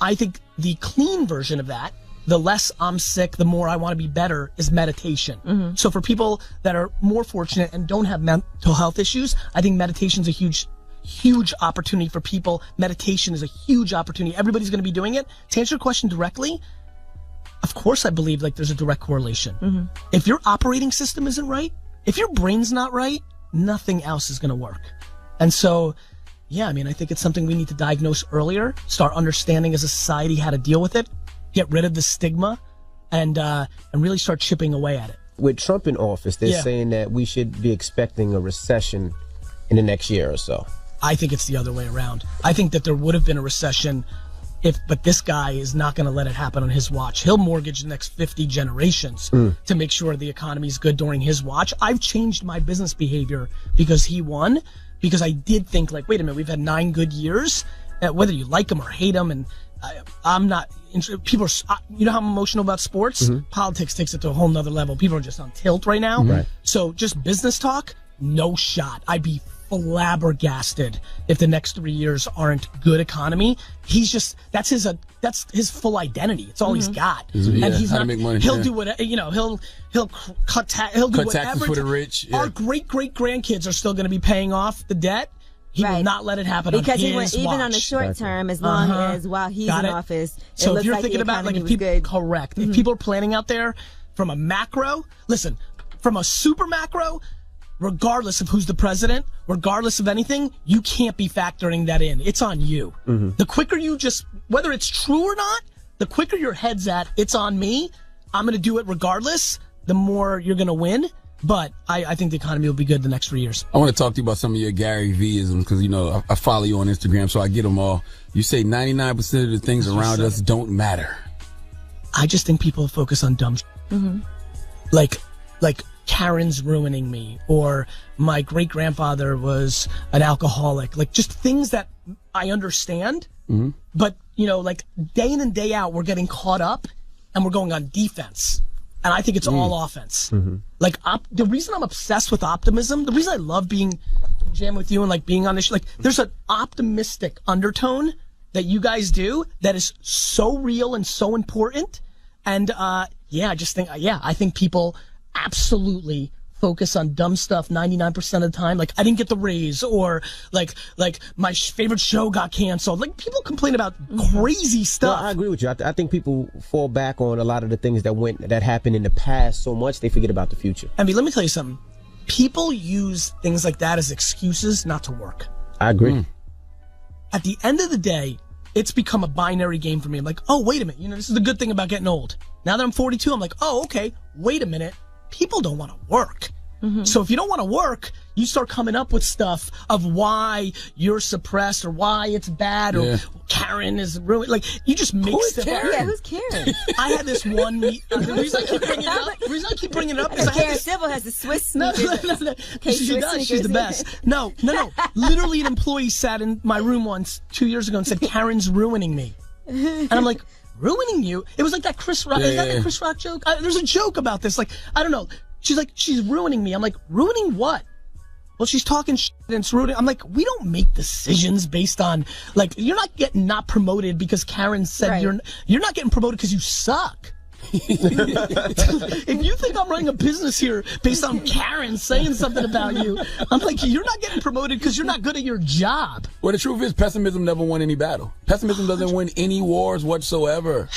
I think the clean version of that, the less I'm sick, the more I want to be better, is meditation. So for people that are more fortunate and don't have mental health issues, I think meditation is a huge opportunity for people. Meditation is a huge opportunity. Everybody's going to be doing it. To answer your question directly, of course I believe there's a direct correlation. If your operating system isn't right, if your brain's not right, nothing else is going to work. And so, I think it's something we need to diagnose earlier, start understanding as a society how to deal with it, get rid of the stigma, and really start chipping away at it. With Trump in office, they're saying that we should be expecting a recession in the next year or so. I think it's the other way around. I think that there would have been a recession but this guy is not going to let it happen on his watch. He'll mortgage the next 50 generations to make sure the economy is good during his watch. I've changed my business behavior because he won, because I did think wait a minute, we've had 9 good years, whether you like him or hate him, and I'm not. People are. You know how I'm emotional about sports? Politics takes it to a whole nother level. People are just on tilt right now. Right. So just business talk, no shot. I'd be flabbergasted if the next 3 years aren't good economy. He's just that's his full identity. It's all he's got. Yeah, and he's how not. to make money. He'll do whatever. He'll he'll do Cut taxes whatever. for the rich. Yeah. Our great grandkids are still going to be paying off the debt. He will not let it happen because on he his went even watch. on the short term, as long as while he's in office. So if you're like thinking about if people correct, if people are planning out there from a macro, listen, from a super macro, regardless of who's the president, regardless of anything, you can't be factoring that in. It's on you. The quicker you just, whether it's true or not, the quicker your head's at, it's on me. I'm going to do it regardless. The more you're going to win. But I think the economy will be good the next 3 years. I want to talk to you about some of your Gary Vee-isms because, I follow you on Instagram, so I get them all. You say 99% of the things around us don't matter. I just think people focus on dumb shit. Like Karen's ruining me, or my great-grandfather was an alcoholic. Like, just things that I understand. But, like, day in and day out, we're getting caught up, and we're going on defense. And I think it's all offense. Like, the reason I'm obsessed with optimism, the reason I love being jam with you and like being on this, like, there's an optimistic undertone that you guys do that is so real and so important. And I think people absolutely focus on dumb stuff 99% of the time. Like, I didn't get the raise, or like my favorite show got canceled. Like, people complain about crazy stuff. Well, I agree with you. I think people fall back on a lot of the things that happened in the past so much they forget about the future. I mean, let me tell you something. People use things like that as excuses not to work. I agree. At the end of the day, it's become a binary game for me. I'm like, oh, wait a minute. This is the good thing about getting old. Now that I'm 42, I'm like, oh, okay, wait a minute. People don't want to work. So if you don't want to work, you start coming up with stuff of why you're suppressed or why it's bad or Karen is ruined. Like, you just make stuff up. Yeah, who's Karen? I had this one the reason I keep bringing it up is Karen Civil has the Swiss sneakers. No. She does. She's the best. No. Literally, an employee sat in my room once 2 years ago and said, Karen's ruining me. And I'm like, ruining you? It was like that Chris Rock. Is that the Chris Rock joke? There's a joke about this. Like, I don't know. She's like, she's ruining me. I'm like, ruining what? Well, she's talking shit and it's ruining. I'm like, we don't make decisions based on, like, you're not getting not promoted because Karen said you're not getting promoted because you suck. If you think I'm running a business here based on Karen saying something about you, I'm like, you're not getting promoted because you're not good at your job. Well, the truth is, pessimism never won any battle. Pessimism doesn't win any wars whatsoever.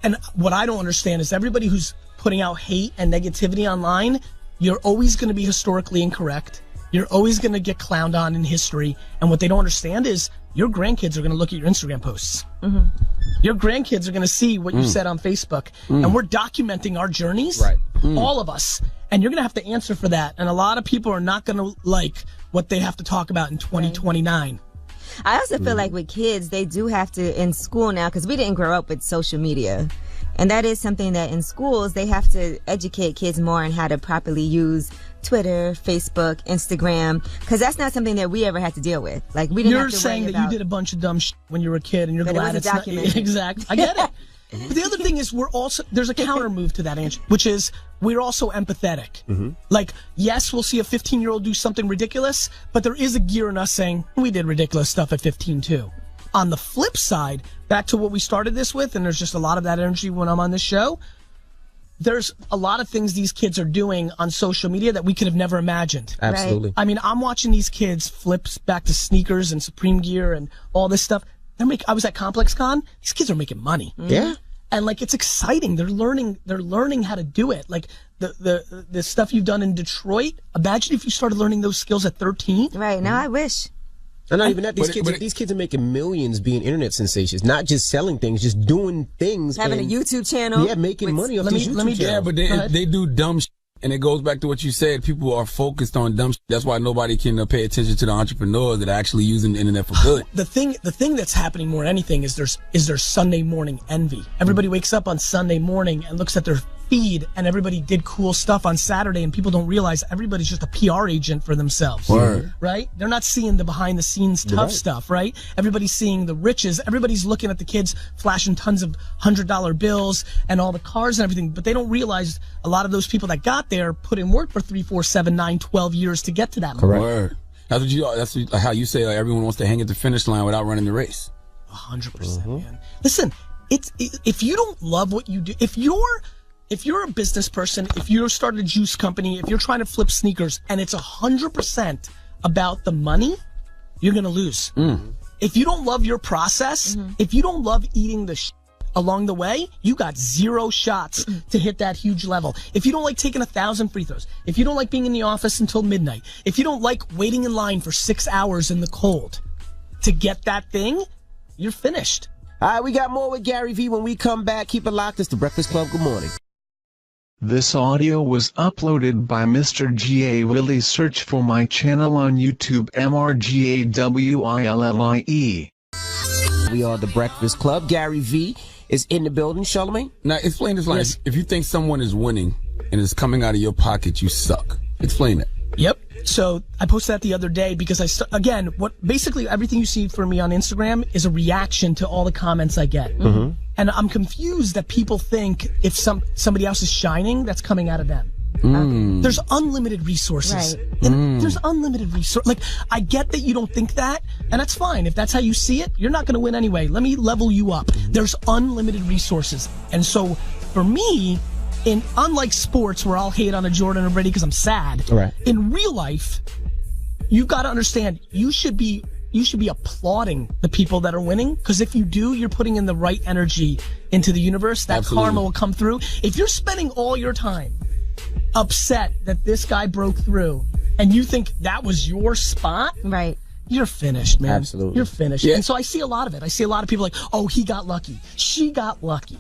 And what I don't understand is everybody who's putting out hate and negativity online, you're always going to be historically incorrect. You're always going to get clowned on in history. And what they don't understand is your grandkids are going to look at your Instagram posts. Your grandkids are going to see what you said on Facebook. And we're documenting our journeys, all of us. And you're going to have to answer for that. And a lot of people are not going to like what they have to talk about in 2029. I also feel like with kids, they do have to, in school now, because we didn't grow up with social media. And that is something that in schools, they have to educate kids more on how to properly use Twitter, Facebook, Instagram, because that's not something that we ever had to deal with. Like, we didn't have to saying worry that you did a bunch of dumb shit when you were a kid, and you're glad it's not exact. I get it. But the other thing is, there's a counter move to that, Angie, which is we're also empathetic. Like, yes, we'll see a 15-year-old do something ridiculous, but there is a gear in us saying we did ridiculous stuff at 15 too. On the flip side, back to what we started this with, and there's just a lot of that energy when I'm on this show, there's a lot of things these kids are doing on social media that we could have never imagined. Absolutely. I mean, I'm watching these kids flip back to sneakers and Supreme Gear and all this stuff. I was at ComplexCon. These kids are making money. Yeah. And like, it's exciting. They're learning how to do it. Like the stuff you've done in Detroit. Imagine if you started learning those skills at 13. Right. Now I wish. And not even that. These kids are making millions being internet sensations, not just selling things, just doing things. Having a YouTube channel. Yeah, making money off these YouTube channels. Yeah, but they do dumb shit. And it goes back to what you said. People are focused on dumb shit. That's why nobody can pay attention to the entrepreneurs that are actually using the internet for good. The thing that's happening more than anything is there's Sunday morning envy. Everybody wakes up on Sunday morning and looks at their feed and everybody did cool stuff on Saturday, and people don't realize everybody's just a PR agent for themselves. Word. Right? They're not seeing the behind the scenes tough stuff, right? Everybody's seeing the riches. Everybody's looking at the kids flashing tons of $100 bills and all the cars and everything, but they don't realize a lot of those people that got there put in work for 3, 4, 7, 9, 12 years to get to that moment. Word. That's how you say everyone wants to hang at the finish line without running the race. 100%, man. Listen, if you don't love what you do, if you're a business person, if you're starting a juice company, if you're trying to flip sneakers, and it's 100% about the money, you're gonna lose. If you don't love your process, if you don't love eating the along the way, you got 0 shots to hit that huge level. If you don't like taking 1,000 free throws, if you don't like being in the office until midnight, if you don't like waiting in line for 6 hours in the cold to get that thing, you're finished. All right, we got more with Gary V when we come back. Keep it locked. It's the Breakfast Club. Good morning. This audio was uploaded by Mr. G.A. Willie. Search for my channel on YouTube, MRGAWILLIE. We are the Breakfast Club. Gary V is in the building. Charlamagne? Now, explain this line. Yes. If you think someone is winning and it's coming out of your pocket, you suck. Explain it. Yep. So I posted that the other day because again, basically everything you see from me on Instagram is a reaction to all the comments I get. And I'm confused that people think if somebody else is shining, that's coming out of them. There's unlimited resources. Right. There's unlimited resources. Like, I get that you don't think that, and that's fine. If that's how you see it, you're not going to win anyway. Let me level you up. There's unlimited resources. And so, for me, unlike sports where I'll hate on a Jordan or Brady because I'm sad, right, in real life, you've got to understand, you should be applauding the people that are winning, because if you do, you're putting in the right energy into the universe. That Absolutely. karma will come through. If you're spending all your time upset that this guy broke through and you think that was your spot, right, you're finished, man. Absolutely. You're finished. Yeah. And so I see a lot of it. I see a lot of people like, oh, he got lucky, she got lucky.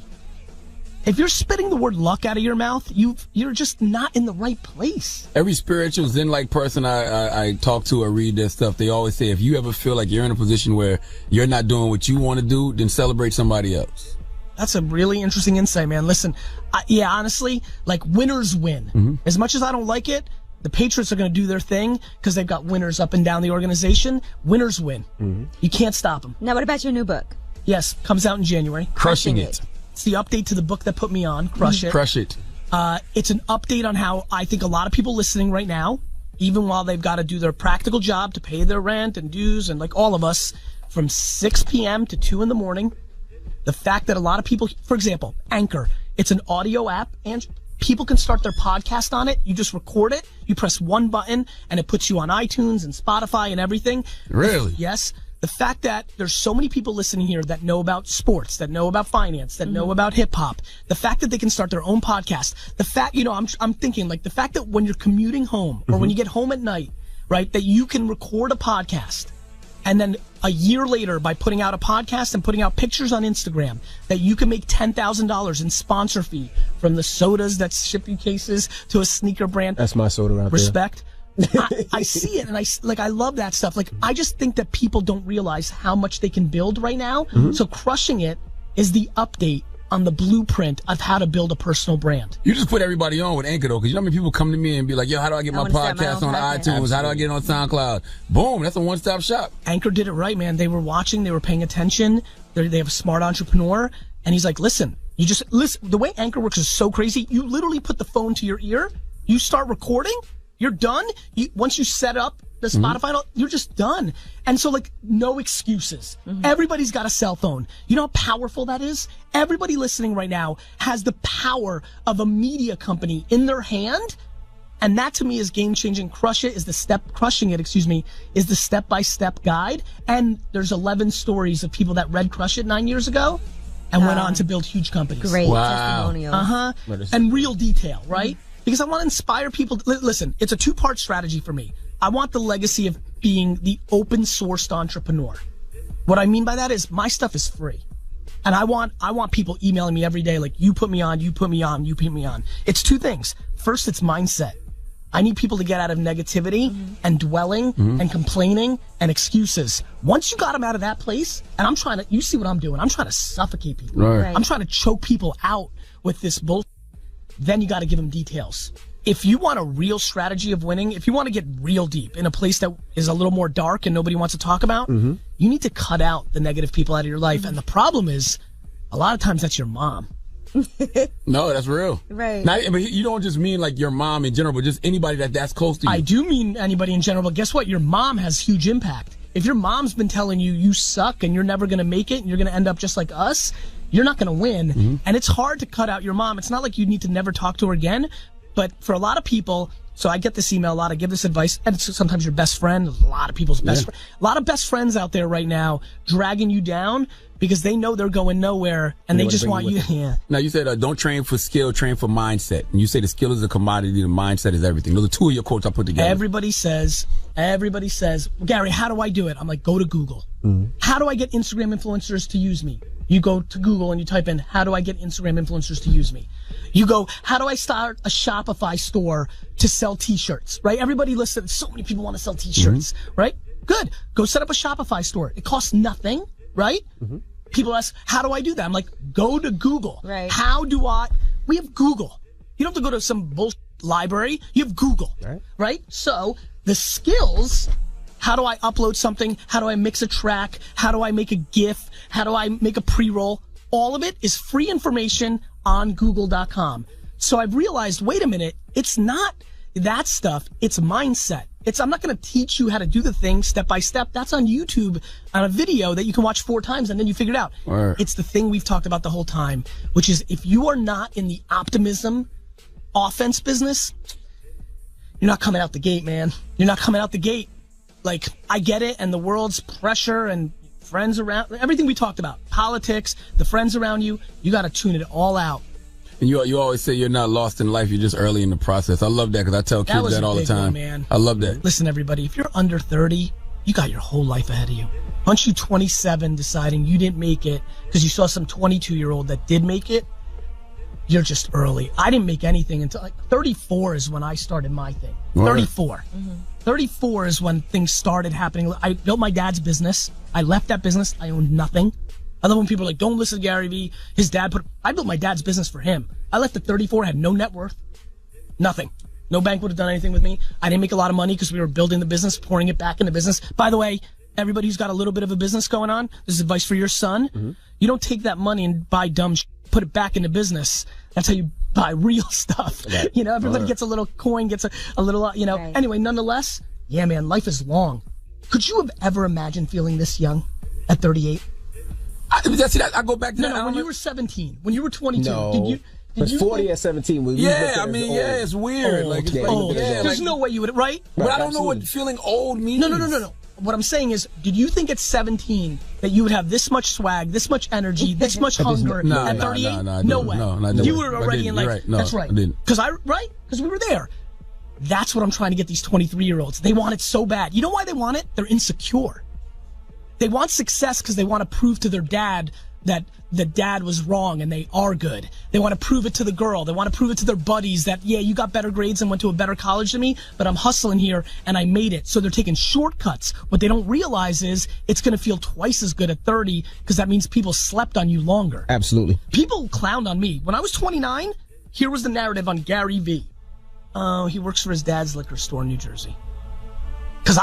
If you're spitting the word luck out of your mouth, you're just not in the right place. Every spiritual Zen-like person I talk to or read their stuff, they always say, if you ever feel like you're in a position where you're not doing what you want to do, then celebrate somebody else. That's a really interesting insight, man. Listen, honestly, like, winners win. As much as I don't like it, the Patriots are going to do their thing because they've got winners up and down the organization. Winners win. You can't stop them. Now, what about your new book? Yes, comes out in January. Crushing it. It's the update to the book that put me on, Crush It. Crush it. It's an update on how I think a lot of people listening right now, even while they've got to do their practical job to pay their rent and dues, and like all of us, from 6 p.m. to 2 in the morning, the fact that a lot of people, for example, Anchor, it's an audio app, and people can start their podcast on it. You just record it, you press one button, and it puts you on iTunes and Spotify and everything. Really? Yes. The fact that there's so many people listening here that know about sports, that know about finance, that know about hip hop, the fact that they can start their own podcast, the fact, I'm thinking, like, the fact that when you're commuting home or when you get home at night, right, that you can record a podcast, and then a year later, by putting out a podcast and putting out pictures on Instagram, that you can make $10,000 in sponsor fee from the sodas that ship you cases to a sneaker brand. That's my soda out Respect. I see it, and I love that stuff. Like, I just think that people don't realize how much they can build right now. So Crushing It is the update on the blueprint of how to build a personal brand. You just put everybody on with Anchor, though, because you know how many people come to me and be like, yo, how do I get my podcast on iTunes? How do I get it on SoundCloud? Boom, that's a one-stop shop. Anchor did it right, man. They were watching, they were paying attention. They have a smart entrepreneur, and he's like, listen, you just listen. The way Anchor works is so crazy. You literally put the phone to your ear, you start recording, you're done. Once you set up the Spotify, you're just done. And so, like, no excuses. Everybody's got a cell phone. You know how powerful that is? Everybody listening right now has the power of a media company in their hand. And that, to me, is game-changing. Crushing It is the step-by-step guide. And there's 11 stories of people that read Crush It 9 years ago and went on to build huge companies. Great testimonials. And real detail, right? Because I want to inspire people. Listen, it's a two-part strategy for me. I want the legacy of being the open-sourced entrepreneur. What I mean by that is my stuff is free. And I want people emailing me every day like, you put me on, you put me on, you put me on. It's two things. First, it's mindset. I need people to get out of negativity and dwelling and complaining and excuses. Once you got them out of that place, and you see what I'm doing. I'm trying to suffocate people. Right. I'm trying to choke people out with this bullshit. then you got to give them details. If you want a real strategy of winning, if you want to get real deep in a place that is a little more dark and nobody wants to talk about, you need to cut out the negative people out of your life. And the problem is, a lot of times that's your mom. No, that's real. Right. Not, but you don't just mean like your mom in general, but just anybody that's close to you. I do mean anybody in general, but guess what? Your mom has huge impact. If your mom's been telling you you suck and you're never going to make it and you're going to end up just like us, you're not going to win. And it's hard to cut out your mom. It's not like you need to never talk to her again. But for a lot of people, so I get this email a lot, I give this advice, and it's sometimes your best friend, a lot of people's best friend. A lot of best friends out there right now dragging you down because they know they're going nowhere, and they just want you. Yeah. Now, you said don't train for skill, train for mindset. And you say the skill is a commodity, the mindset is everything. Those are two of your quotes I put together. Everybody says, Gary, how do I do it? I'm like, go to Google. How do I get Instagram influencers to use me? You go to Google and you type in, how do I get Instagram influencers to use me? You go, how do I start a Shopify store to sell t-shirts, right? Everybody listens. So many people want to sell t-shirts, right? Good. Go set up a Shopify store. It costs nothing, right? People ask, how do I do that? I'm like, go to Google. Right. We have Google. You don't have to go to some bullshit library. You have Google, right? So the skills, how do I upload something? How do I mix a track? How do I make a GIF? How do I make a pre-roll? All of it is free information on Google.com. So I've realized, wait a minute, it's not that stuff. It's mindset. I'm not going to teach you how to do the thing step by step. That's on YouTube on a video that you can watch 4 times and then you figure it out. Right. It's the thing we've talked about the whole time, which is if you are not in the optimism offense business, you're not coming out the gate, man. You're not coming out the gate. Like, I get it, and the world's pressure and friends around, everything we talked about, politics, the friends around you, you got to tune it all out. And you always say you're not lost in life, you're just early in the process. I love that because I tell kids that all the time. Man. I love that. Listen, everybody, if you're under 30, you got your whole life ahead of you. Once you're 27 deciding you didn't make it because you saw some 22-year-old that did make it, you're just early. I didn't make anything until like 34 is when I started my thing. 34. 34 is when things started happening. I built my dad's business. I left that business. I owned nothing. I love when people are like, don't listen to Gary Vee. His dad I built my dad's business for him. I left at 34, had no net worth. Nothing. No bank would have done anything with me. I didn't make a lot of money because we were building the business, pouring it back into business. By the way, everybody who's got a little bit of a business going on, this is advice for your son. You don't take that money and buy dumb shit, put it back into business. That's how you buy real stuff. Right. You know, everybody gets a little coin, gets a little, you know. Right. Anyway, nonetheless, yeah, man, life is long. Could you have ever imagined feeling this young at 38? I go back to No, when you were 17, when you were 22, No. did you 40 at 17. It's weird. Like, there's no way you would, right? But I don't know what feeling old means. No. What I'm saying is, did you think at 17 that you would have this much swag, this much energy, this much hunger at 38? No way. No, you were already in life. Right. No, that's right. I didn't. Because we were there. That's what I'm trying to get these 23-year-olds. They want it so bad. You know why they want it? They're insecure. They want success because they want to prove to their dad that the dad was wrong and they are good. They want to prove it to the girl. They want to prove it to their buddies that, yeah, you got better grades and went to a better college than me, but I'm hustling here and I made it. So they're taking shortcuts. What they don't realize is it's going to feel twice as good at 30 because that means people slept on you longer. Absolutely. People clowned on me. When I was 29, here was the narrative on Gary Vee. Oh, he works for his dad's liquor store in New Jersey. Because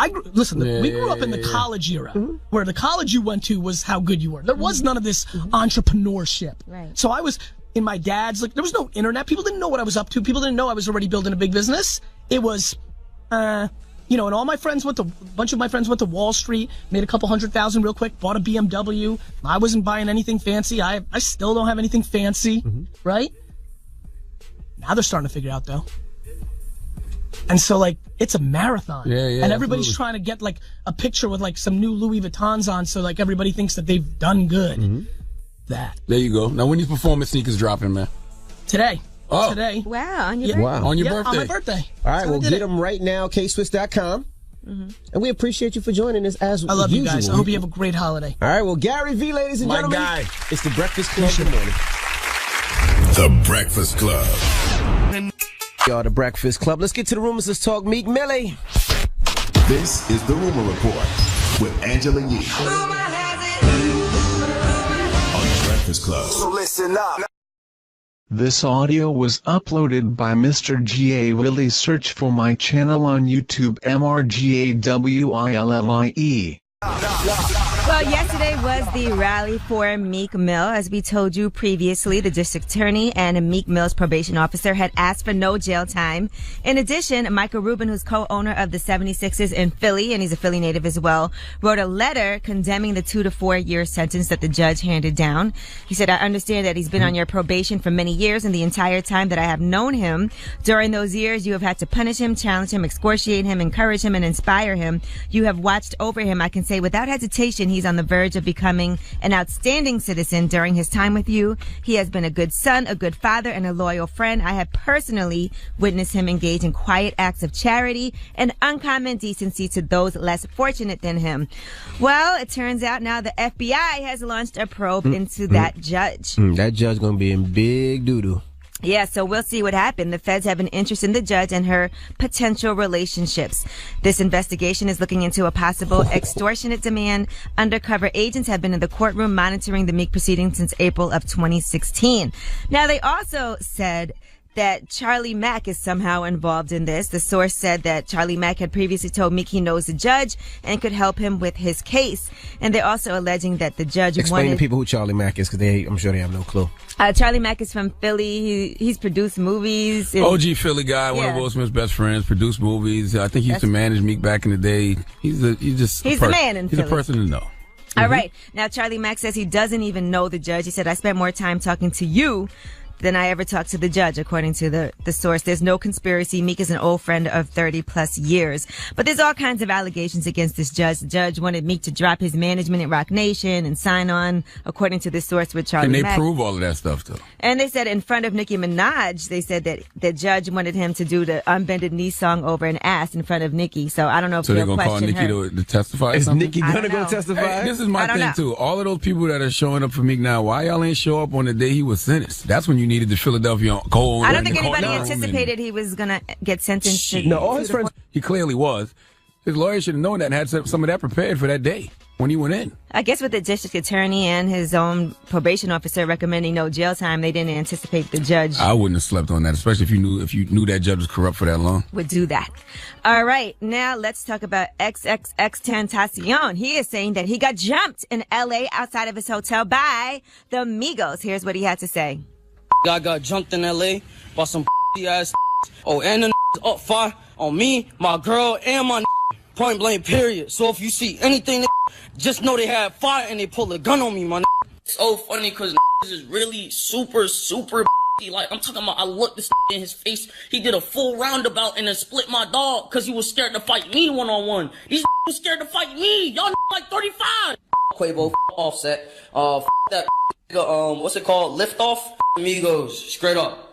we grew up in the college era, where the college you went to was how good you were. There was none of this entrepreneurship. Right. So I was in my dad's, there was no internet. People didn't know what I was up to. People didn't know I was already building a big business. It was, and all my friends a bunch of my friends went to Wall Street, made a couple $100,000 real quick, bought a BMW. I wasn't buying anything fancy. I still don't have anything fancy, right? Now they're starting to figure out though. And so, it's a marathon. Yeah, and everybody's trying to get, a picture with, some new Louis Vuittons on so, everybody thinks that they've done good. That. There you go. Now, when these performance sneakers dropping, man? Today. Oh. Today. Wow, on your birthday. Wow. On your birthday. On my birthday. All right, get them right now, kswiss.com. And we appreciate you for joining us as usual. I love you guys. I hope you have a great holiday. All right, Gary Vee, ladies and gentlemen. My guy. It's the Breakfast Club. Good morning. The Breakfast Club. Y'all, the Breakfast Club. Let's get to the rumors. Let's talk Meek Millie. This is the Rumor Report with Angela Yee on the Breakfast Club. So listen up. This audio was uploaded by Mr. G.A. Willie. Search for my channel on YouTube, MRGAWILLIE. Well, yesterday was the rally for Meek Mill. As we told you previously, the district attorney and Meek Mill's probation officer had asked for no jail time. In addition, Michael Rubin, who's co-owner of the 76ers in Philly, and he's a Philly native as well, wrote a letter condemning the 2 to 4 year sentence that the judge handed down. He said, I understand that he's been on your probation for many years, and the entire time that I have known him, during those years, you have had to punish him, challenge him, excoriate him, encourage him, and inspire him. You have watched over him. I can say without hesitation, he's on the verge of becoming an outstanding citizen during his time with you. He has been a good son, a good father, and a loyal friend. I have personally witnessed him engage in quiet acts of charity and uncommon decency to those less fortunate than him. Well, it turns out now the FBI has launched a probe into that judge. That judge gonna be in big doo-doo. Yeah, so we'll see what happened. The feds have an interest in the judge and her potential relationships. This investigation is looking into a possible extortionate demand. Undercover agents have been in the courtroom monitoring the Meek proceedings since April of 2016. Now, they also said that Charlie Mack is somehow involved in this. The source said that Charlie Mack had previously told Meek he knows the judge and could help him with his case. And they're also alleging that the judge Explain wanted... to people who Charlie Mack is, because I'm sure they have no clue. Charlie Mack is from Philly. He's produced movies. OG Philly guy, one of Will Smith's best friends, produced movies. I think he used to manage Meek back in the day. He's the man in Philly. He's a person to know. All right. Now, Charlie Mack says he doesn't even know the judge. He said, I spent more time talking to you than I ever talked to the judge, according to the source. There's no conspiracy. Meek is an old friend of 30 plus years. But there's all kinds of allegations against this judge. The judge wanted Meek to drop his management at Rock Nation and sign on, according to the source with Charlie Mack. And they prove all of that stuff, though. And they said in front of Nicki Minaj, they said that the judge wanted him to do the Unbended Knee song over an ass in front of Nicki. So I don't know if so they'll they're going to call Nicki to testify? Is Nicki going to go testify? Hey, this is my thing, too. All of those people that are showing up for Meek now, why y'all ain't show up on the day he was sentenced? That's when you needed the Philadelphia cold. I don't think anybody anticipated he was going to get sentenced to... No, all his friends... He clearly was. His lawyer should have known that and had some of that prepared for that day when he went in. I guess with the district attorney and his own probation officer recommending no jail time, they didn't anticipate the judge... I wouldn't have slept on that, especially if you knew that judge was corrupt for that long. Would do that. All right, now let's talk about XXXTentacion. He is saying that he got jumped in L.A. outside of his hotel by the Migos. Here's what he had to say. I got jumped in L.A. by some ass. Oh, and the up fire on me, my girl, and my point blank, period. So if you see anything, just know they had fire and they pulled a gun on me, my. It's so funny because is really super. Like, I'm talking about, I looked this in his face. He did a full roundabout and then split my dog because he was scared to fight me one-on-one. These was scared to fight me. Y'all like 35. Quavo, Offset, that, what's it called? Lift Off? Migos, straight up.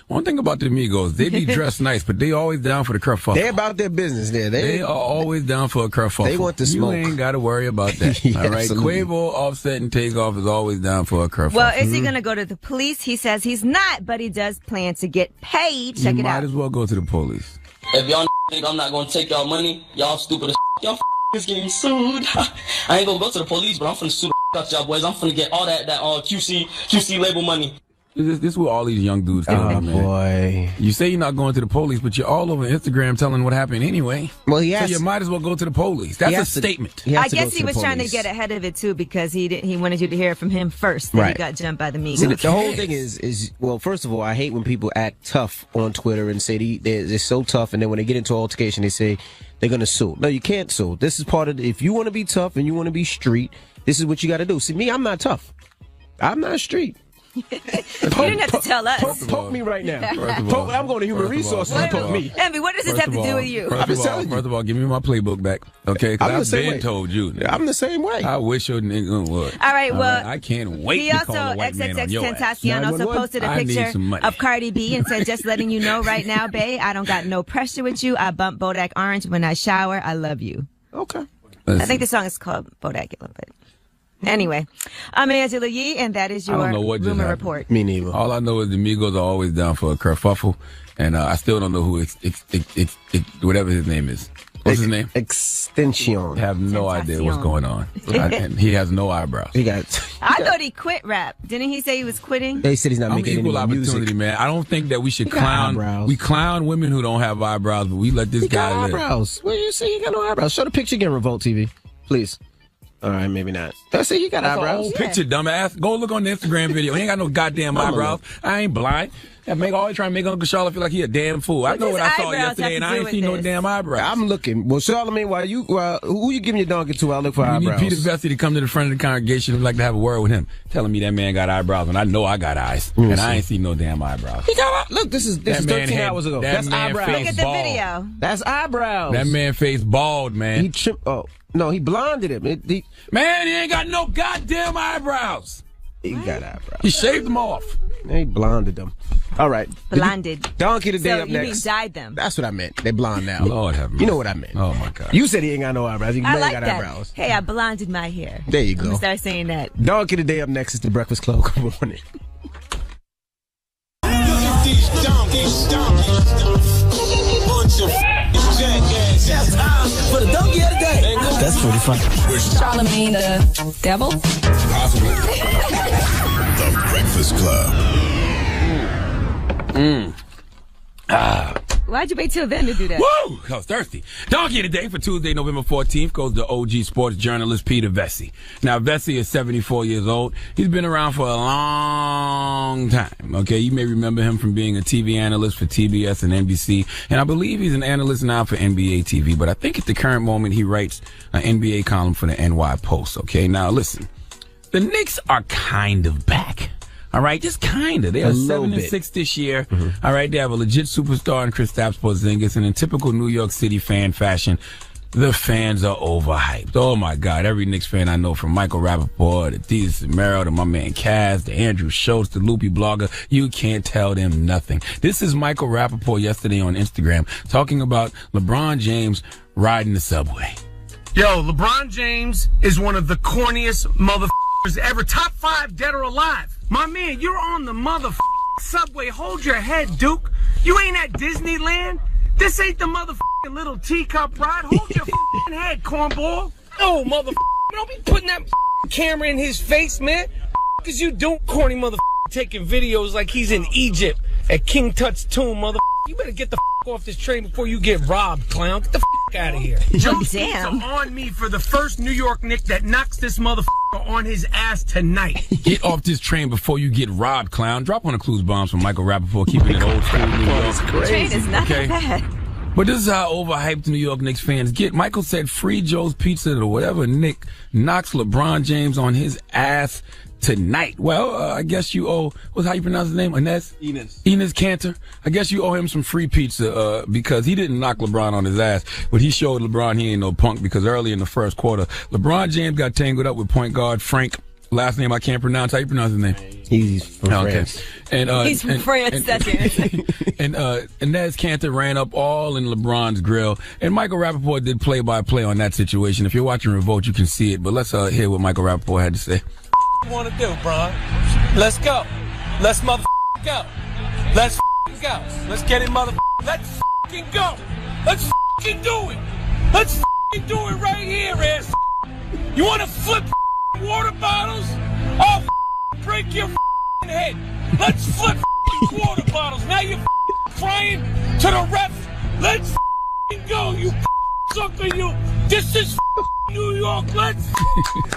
One thing about the Migos, they be dressed nice, but they always down for the kerfuffle. They're about their business there. They are always down for a kerfuffle. They want to smoke. You ain't got to worry about that. Yeah, all right, absolutely. Quavo, Offset, and Takeoff is always down for a kerfuffle. Well, is he going to go to the police? He says he's not, but he does plan to get paid. Check it out. You might as well go to the police. If y'all think I'm not going to take y'all money, y'all stupid as y'all is getting sued. I ain't going to go to the police, but I'm finna sue the out y'all boys. I'm finna get all that QC label money. This is what all these young dudes do, man. Boy. You say you're not going to the police, but you're all over Instagram telling what happened anyway. Well, so you might as well go to the police. That's a statement. I guess he was trying to get ahead of it too because he wanted you to hear it from him first. Then he got jumped by the Migos. See, the whole thing is well, first of all, I hate when people act tough on Twitter and say they're so tough, and then when they get into altercation, they say they're going to sue. No, you can't sue. This is part of if you want to be tough and you want to be street, this is what you got to do. See, me, I'm not tough. I'm not street. You didn't have to tell us. Poke me right now. I'm going to human resources to poke me. Envy, what does this have to do with you? First of all, give me my playbook back, okay? Because I've been told you. I'm the same way. I wish your nigga would. All right, well, I can't wait to call a white man on your ass. XXXTentacion also posted a picture of Cardi B and said, just letting you know right now, babe, I don't got no pressure with you. I bump Bodak Orange when I shower. I love you. Okay. I think the song is called Bodacula, but... Anyway, I'm Angela Yee, and that is your rumor report. Me neither. All I know is the Migos are always down for a kerfuffle, and I still don't know who whatever his name is. What's his name? Extension. I have no idea what's going on. And he has no eyebrows. I thought he quit rap. Didn't he say he was quitting? They said he's not making equal any opportunity, music. man. I don't think that we should clown. We clown women who don't have eyebrows, but we let this guy live. Eyebrows. What do you say? He got no eyebrows. Show the picture again, Revolt TV, please. All right, maybe not. I say he got That's eyebrows. An old picture, dumbass. Go look on the Instagram video. He ain't got no goddamn eyebrows. I ain't blind. Always trying to make Uncle Charlotte feel like he a damn fool. I know what I saw yesterday, and I ain't seen no damn eyebrows. I'm looking. Well, Charlamagne, who you giving your donkey to? I'll look for eyebrows. You need Peter Vesey to come to the front of the congregation and like to have a word with him, telling me that man got eyebrows, and I know I got eyes, and I ain't seen no damn eyebrows. He got look. This is 13 hours ago. That's eyebrows. Look at the video. That's eyebrows. That man face bald, man. He trimmed. Oh no, he blonded him. Man, he ain't got no goddamn eyebrows. He got eyebrows. He shaved them off. He blonded them. All right. Blonded. Donkey today so up you next. mean dyed them. That's what I meant. They blonde now. Lord have mercy. You know what I meant. Oh, my God. You said he ain't got no eyebrows. He I ain't like got that. eyebrows. Hey, I blonded my hair. There you I'm go. gonna start saying that. Donkey today up next is the Breakfast Club. Good morning. Look at these donkeys. Bunch of jackasses. It's time for the donkey of the day. That's pretty funny. Charlamagne the devil? Possibly. The Breakfast Club. Why'd you wait till then to do that? Woo! I was thirsty. Donkey today for Tuesday, November 14th goes to OG sports journalist Peter Vesey. Now, Vesey is 74 years old. He's been around for a long time. Okay, you may remember him from being a TV analyst for TBS and NBC, and I believe he's an analyst now for NBA TV, but I think at the current moment he writes an NBA column for the NY Post. Okay, now listen. The Knicks are kind of back. All right, just kind of. They are 7-6 this year. Mm-hmm. All right, they have a legit superstar in Kristaps Porzingis, and in typical New York City fan fashion, the fans are overhyped. Oh my God, every Knicks fan I know, from Michael Rappaport to Desus Mero to my man Kaz to Andrew Schultz to Loopy Blogger, you can't tell them nothing. This is Michael Rappaport yesterday on Instagram talking about LeBron James riding the subway. Yo, LeBron James is one of the corniest motherfuckers ever. Top 5 dead or alive. My man, you're on the motherfucking subway. Hold your head, Duke. You ain't at Disneyland. This ain't the motherfucking little teacup ride. Hold your fucking head, cornball. Oh, motherfucker. Don't be putting that camera in his face, man. Cause you doing corny motherfucker taking videos like he's in Egypt at King Tut's tomb, motherfucker. You better get the off this train before you get robbed, clown. Get the out of here. Joe Damn. on me for the first New York Knick that knocks this motherfucker on his ass tonight. Get off this train before you get robbed, clown. Drop on the clues bombs from Michael Rappaport, keeping it old school New York. The train is not that bad. But this is how overhyped New York Knicks fans get. Michael said free Joe's Pizza or whatever Nick knocks LeBron James on his ass tonight. Well, I guess you owe, what's how you pronounce his name? Enes Kanter. I guess you owe him some free pizza because he didn't knock LeBron on his ass, but he showed LeBron he ain't no punk because early in the first quarter, LeBron James got tangled up with point guard Frank. Last name I can't pronounce. How you pronounce his name? He's from France. And, he's from France. That's it. And Enes Kanter ran up all in LeBron's grill. And Michael Rappaport did play-by-play on that situation. If you're watching Revolt, you can see it. But let's hear what Michael Rappaport had to say. What you want to do, Bron? Let's go. Let's motherfucking go. Let's go. Let's get it, motherfucking. Let's fucking go. Let's fucking do it. Let's fucking do it right here, ass. You want to flip water bottles? I'll break your head. Let's flip water bottles. Now you're crying to the ref. Let's go, you sucker, you. This is New York. Let's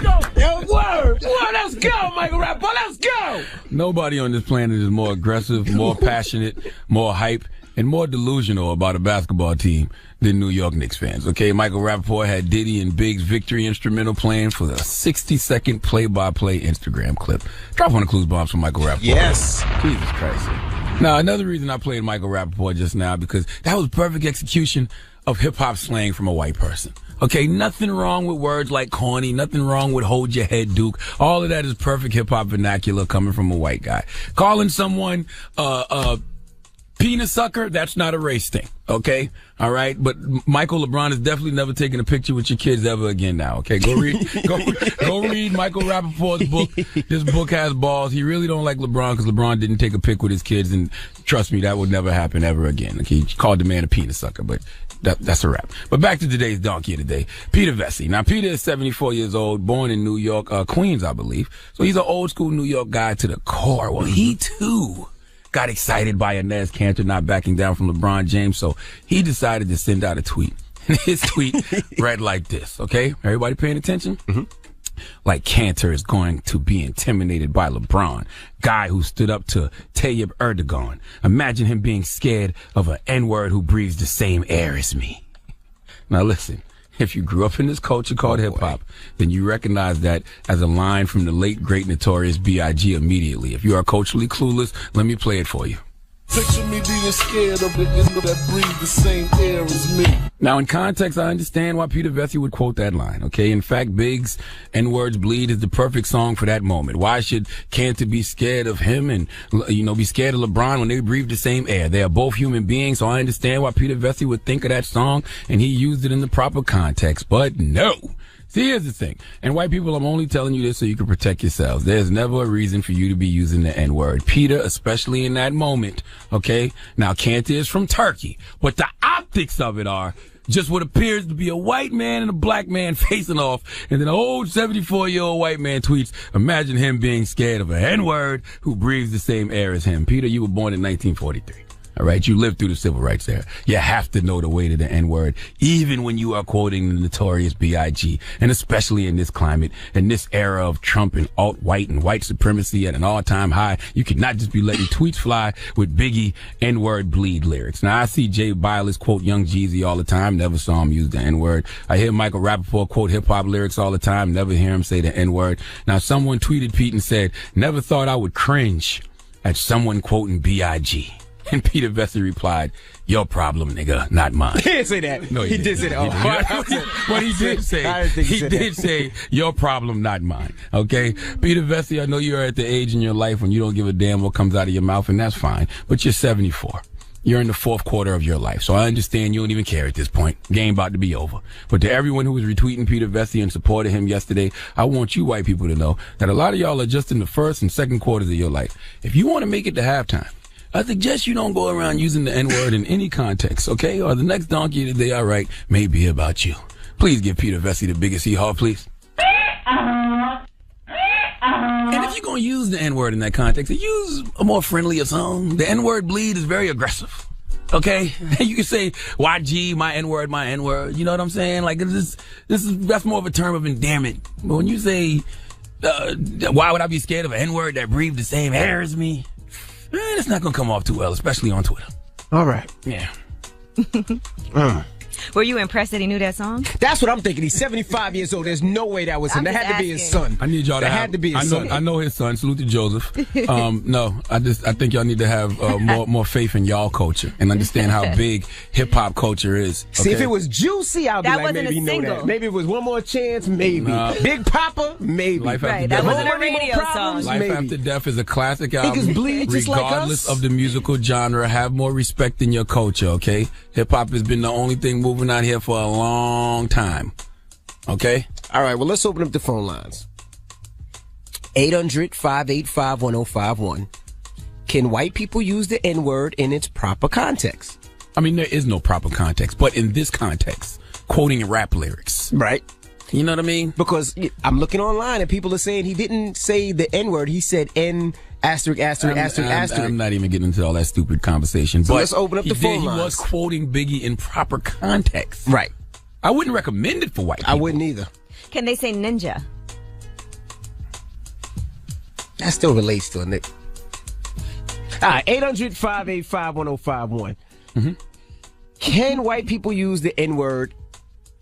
go. Yo, word. Let's go, Michael Rappaport. Let's go. Nobody on this planet is more aggressive, more passionate, more hype, and more delusional about a basketball team than New York Knicks fans. Okay, Michael Rappaport had Diddy and Big's victory instrumental playing for the 60-second play-by-play Instagram clip. Drop on the clues bombs from Michael Rappaport. Yes. Jesus Christ. Now, another reason I played Michael Rappaport just now, because that was perfect execution of hip-hop slang from a white person. Okay, nothing wrong with words like corny, nothing wrong with hold your head, Duke. All of that is perfect hip-hop vernacular coming from a white guy. Calling someone, Penis sucker, that's not a race thing, okay? All right? But Michael LeBron is definitely never taking a picture with your kids ever again now, okay? Go read Michael Rappaport's book. This book has balls. He really don't like LeBron because LeBron didn't take a pic with his kids, and trust me, that would never happen ever again. Okay? He called the man a penis sucker, but that's a wrap. But back to today's donkey of the day, Peter Vesey. Now, Peter is 74 years old, born in New York, Queens, I believe. So he's an old school New York guy to the core. Well, he too got excited by Inez Cantor not backing down from LeBron James, so he decided to send out a tweet. And his tweet read like this, okay? Everybody paying attention? Mm-hmm. Like Cantor is going to be intimidated by LeBron, guy who stood up to Tayyip Erdogan. Imagine him being scared of an N-word who breathes the same air as me. Now listen. If you grew up in this culture called hip-hop, then you recognize that as a line from the late, great, notorious B.I.G. immediately. If you are culturally clueless, let me play it for you. Picture me being scared of the end that breathe the same air as me. Now, in context, I understand why Peter Vesey would quote that line, okay? In fact, Big's N-Words Bleed is the perfect song for that moment. Why should Cantor be scared of him and, be scared of LeBron when they breathe the same air? They are both human beings, so I understand why Peter Vesey would think of that song, and he used it in the proper context. But no! See, here's the thing. And white people, I'm only telling you this so you can protect yourselves. There's never a reason for you to be using the N-word. Peter, especially in that moment, okay? Now, Cantor is from Turkey, but the optics of it are just what appears to be a white man and a black man facing off. And then an old 74-year-old white man tweets, imagine him being scared of an N-word who breathes the same air as him. Peter, you were born in 1943. All right, you lived through the civil rights era. You have to know the weight of the N-word, even when you are quoting the notorious B.I.G., and especially in this climate, in this era of Trump and alt-white and white supremacy at an all-time high. You could not just be letting tweets fly with Biggie N-word bleed lyrics. Now, I see Jay Bilas quote Young Jeezy all the time. Never saw him use the N-word. I hear Michael Rappaport quote hip-hop lyrics all the time. Never hear him say the N-word. Now, someone tweeted Pete and said, never thought I would cringe at someone quoting B.I.G., and Peter Vesey replied, your problem, nigga, not mine. He didn't say that. No, he did say that. What he did say, he did say, your problem, not mine. Okay? Peter Vesey, I know you're at the age in your life when you don't give a damn what comes out of your mouth, and that's fine. But you're 74. You're in the fourth quarter of your life. So I understand you don't even care at this point. Game about to be over. But to everyone who was retweeting Peter Vesey in support of him yesterday, I want you white people to know that a lot of y'all are just in the first and second quarters of your life. If you want to make it to halftime, I suggest you don't go around using the N-word in any context, okay? Or the next donkey of the day I write may be about you. Please give Peter Vesey the biggest hee-haw, please. And if you're going to use the N-word in that context, use a more friendlier song. The N-word bleed is very aggressive, okay? You can say, YG, my N-word, my N-word. You know what I'm saying? Like, that's more of a term of endearment. But when you say, why would I be scared of an N-word that breathed the same air as me? It's not going to come off too well, especially on Twitter. All right. Yeah. Were you impressed that he knew that song? That's what I'm thinking. He's 75 years old. There's no way that was him. That had to be his son. I need y'all to that had to be his son. I know his son. Salute to Joseph. No, I think y'all need to have more faith in y'all culture and understand how big hip hop culture is. Okay? See, if it was Juicy, I'd be like, maybe know that. Maybe it was One More Chance, maybe. Big Papa, maybe. Life After Death. That wasn't a Radio song. Life After Death is a classic album. Bleed just regardless like us. of the musical genre, have more respect in your culture, okay? Hip hop has been the only thing moving out here for a long time. Okay? All right, well, let's open up the phone lines. 800-585-1051. Can white people use the N-word in its proper context? I mean, there is no proper context, but in this context, quoting rap lyrics. Right. You know what I mean? Because I'm looking online and people are saying he didn't say the N-word. He said N*******. I'm not even getting into all that stupid conversation. So but let's open up the phone lines. He was quoting Biggie in proper context. Right. I wouldn't recommend it for white people. I wouldn't either. Can they say ninja? That still relates to a nigga. All right, 800-585-1051. Mm-hmm. Can white people use the N-word?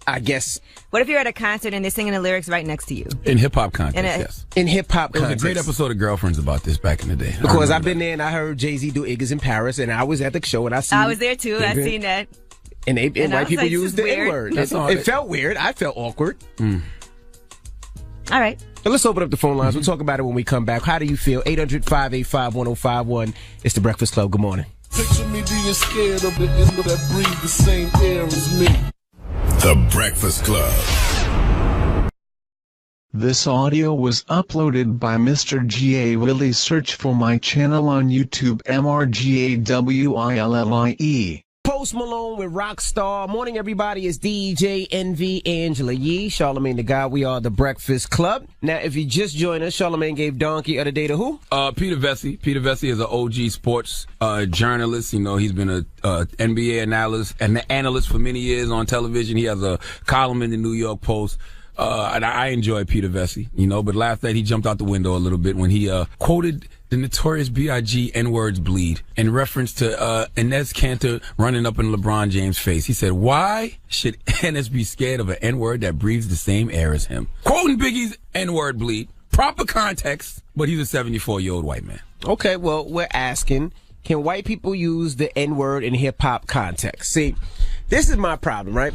I guess. What if you're at a concert and they're singing the lyrics right next to you? In hip-hop context, yes. In hip-hop context. There was a great episode of Girlfriends about this back in the day. Because I've been there and I heard Jay-Z do Iggas in Paris and I was at the show and I was there too. I seen that. And white people used the N-word. It felt weird. I felt awkward. All right. So let's open up the phone lines. We'll talk about it when we come back. How do you feel? 800-585-1051. It's The Breakfast Club. Good morning. Picture me being scared of the end of that breathe the same air as me. The Breakfast Club. This audio was uploaded by Mr. G.A. Willie. Search for my channel on YouTube, MRGAWILLIE. Post Malone with Rockstar. Morning, everybody. It's DJ NV Angela Yee, Charlamagne the God. We are the Breakfast Club. Now, if you just joined us, Charlamagne gave Donkey of the Day to who? Peter Vesey. Peter Vesey is an OG sports journalist. You know, he's been a NBA analyst for many years on television. He has a column in the New York Post. And I enjoy Peter Vesey, you know, but last night he jumped out the window a little bit when he quoted the Notorious B.I.G. N-words bleed in reference to Enes Kanter running up in LeBron James' face. He said, why should Enes be scared of an N-word that breathes the same air as him? Quoting Biggie's N-word bleed. Proper context, but he's a 74-year-old white man. Okay, well, we're asking, can white people use the N-word in hip-hop context? See, this is my problem, right?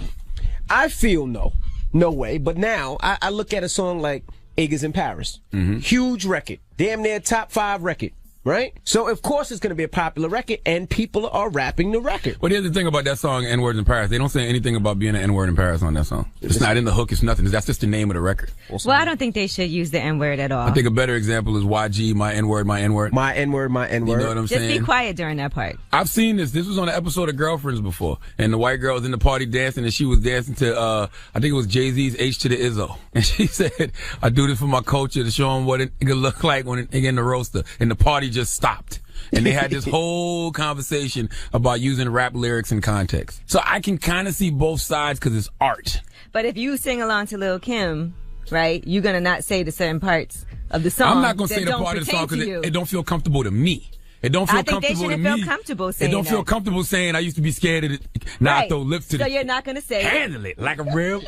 I feel no way. But now I look at a song like Iggy's in Paris. Mm-hmm. Huge record. Damn near top 5 record. Right? So, of course, it's going to be a popular record, and people are rapping the record. But here's the thing about that song, N-Words in Paris. They don't say anything about being an N-word in Paris on that song. It's not in the hook. It's nothing. That's just the name of the record. Well, I don't think they should use the N-word at all. I think a better example is YG, my N-word, my N-word. My N-word, my N-word. You know what I'm saying? Just be quiet during that part. I've seen this. This was on an episode of Girlfriends before. And the white girl was in the party dancing, and she was dancing to, I think it was Jay-Z's H to the Izzo. And she said, I do this for my culture to show them what it could look like when it in the roaster. And the party just stopped. And they had this whole conversation about using rap lyrics in context. So I can kind of see both sides because it's art. But if you sing along to Lil' Kim, right, you're going to not say the certain parts of the song. I'm not going to say the part of the song because it don't feel comfortable to me. It don't feel comfortable to me. Feel comfortable saying it don't feel comfortable saying I used to be scared of it. Now I throw lips to So you're not going to say handle it like a real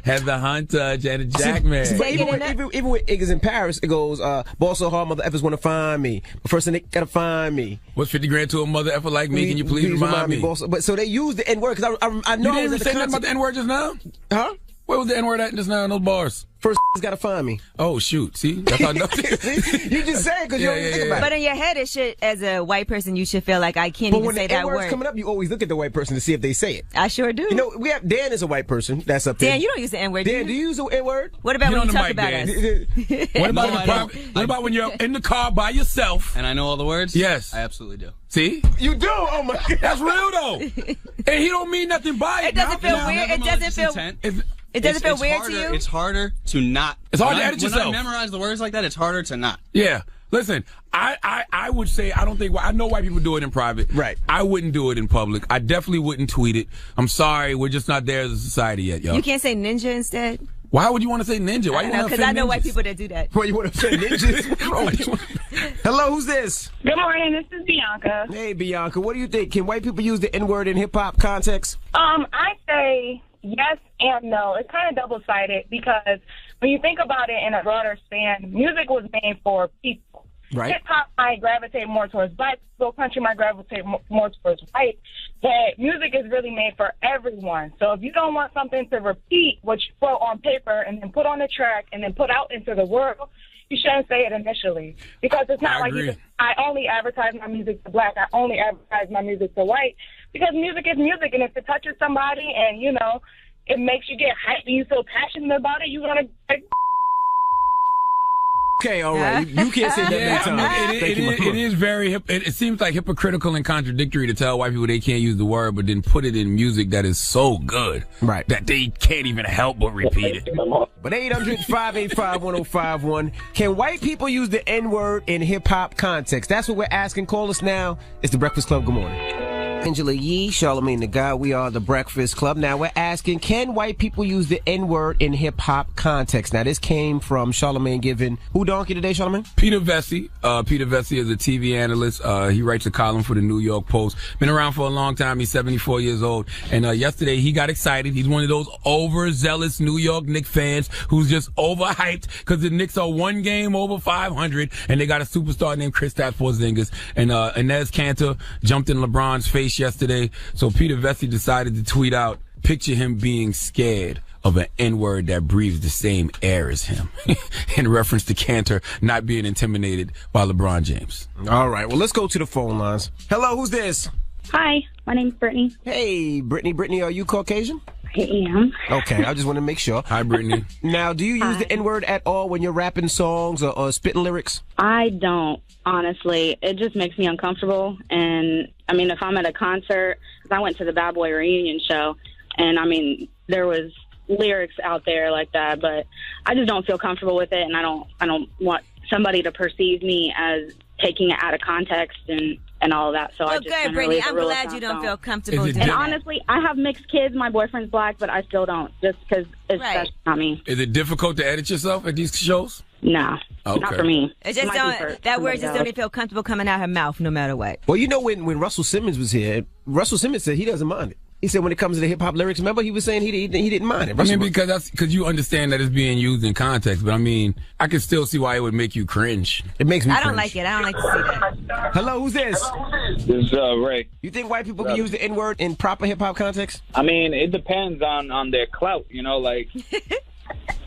Heather Hunter, Janet Jackman. Even with Iggy's in Paris, it goes, ball so hard, mother effers want to find me. But first they got to find me. What's 50 grand to a mother effer like me? Can you please remind me? But so they use the N-word because I know. You didn't even say nothing about the N-word just now? Huh? Where was the N-word at just now in those bars? First got to find me. Oh, shoot. See? That's how You just say it because you don't think about it. But in your head, it should, as a white person, you should feel like I can't even say that word. But when the N-word's coming up, you always look at the white person to see if they say it. I sure do. You know, we have Dan is a white person. That's up there. Dan, you don't use the N-word, Dan, do you use the N-word? What about when you talk about us? What about when you're in the car by yourself? And I know all the words? Yes. I absolutely do. See? You do? Oh, my God. That's real, though. And he don't mean nothing by it. It doesn't feel weird. It doesn't feel... It doesn't feel weird to you? It's harder to not. It's hard to edit yourself. When I memorize the words like that, it's harder to not. Yeah. Listen, I would say I know white people do it in private. Right. I wouldn't do it in public. I definitely wouldn't tweet it. I'm sorry, we're just not there as a society yet, y'all. You can't say ninja instead? Why would you want to say ninja? Why you want to because I know white people that do that. Why you want to say ninjas? Hello, who's this? Good morning, this is Bianca. Hey, Bianca, what do you think? Can white people use the N-word in hip-hop context? I say yes and no. It's kind of double-sided because when you think about it in a broader span, music was made for people. Right. Hip-hop might gravitate more towards black people, country might gravitate more towards white, but music is really made for everyone. So if you don't want something to repeat what you wrote on paper and then put on the track and then put out into the world, you shouldn't say it initially. Because it's not like I only advertise my music to black, I only advertise my music to white. Because music is music, and if it touches somebody and, you know, it makes you get hyped and you feel passionate about it, you're going to... Okay, all right. You can't say that many times. It is very, it seems like hypocritical and contradictory to tell white people they can't use the word, but then put it in music that is so good that they can't even help but repeat it. But 800-585-1051. Can white people use the N-word in hip-hop context? That's what we're asking. Call us now. It's The Breakfast Club. Good morning. Angela Yee, Charlamagne the God. We are The Breakfast Club. Now we're asking, can white people use the N-word in hip-hop context? Now this came from Charlamagne giving who donkey today, Charlamagne? Peter Vesey. Peter Vesey is a TV analyst. He writes a column for the New York Post. Been around for a long time. He's 74 years old. And yesterday he got excited. He's one of those overzealous New York Knicks fans who's just overhyped because the Knicks are one game over 500 and they got a superstar named Kristaps Porzingis. And Enes Kanter jumped in LeBron's face yesterday. So Peter Vesey decided to tweet out, picture him being scared of an N-word that breathes the same air as him in reference to Kanter not being intimidated by LeBron James. All right. Well, let's go to the phone lines. Hello, who's this? Hi, my name's Brittany. Hey, Brittany. Brittany, are you Caucasian? I am. Okay, I just want to make sure. Hi, Brittany. Now, do you use the N-word at all when you're rapping songs or spitting lyrics? I don't, honestly. It just makes me uncomfortable. And, I mean, if I'm at a concert, 'cause I went to the Bad Boy reunion show, and, I mean, there was lyrics out there like that, but I just don't feel comfortable with it, and I don't want somebody to perceive me as taking it out of context and all of that. So I just okay, Brittany, I'm glad you don't feel comfortable doing And that. honestly, I have mixed kids. My boyfriend's black, but I still don't, just because that's not me. Is it difficult to edit yourself at these shows? No, not for me. It just that word just don't feel comfortable coming out her mouth no matter what. Well, you know, when Russell Simmons was here, Russell Simmons said he doesn't mind it. He said when it comes to the hip-hop lyrics, remember he was saying he didn't mind it. I mean, because you understand that it's being used in context, but I mean, I can still see why it would make you cringe. It makes me I don't like it. I don't like to see that. Hello, who's this? This is Ray. You think white people can use the N-word in proper hip-hop context? I mean, it depends on their clout, you know, like,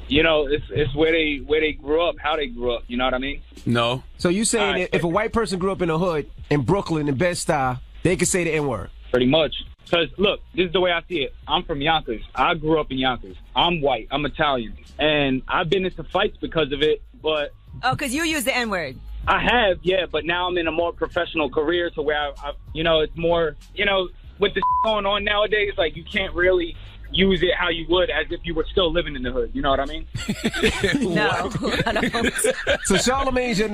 you know, it's where they grew up, how they grew up, you know what I mean? No. So you saying that if a white person grew up in the hood, in Brooklyn, in Bed-Stuy, they could say the N-word? Pretty much. Because, look, this is the way I see it. I'm from Yonkers. I grew up in Yonkers. I'm white. I'm Italian. And I've been into fights because of it, but... Oh, because you use the N-word. I have, yeah, but now I'm in a more professional career to where, you know, it's more, you know, with the going on nowadays, like, you can't really use it how you would as if you were still living in the hood. You know what I mean? No, I don't. So Charlamagne's your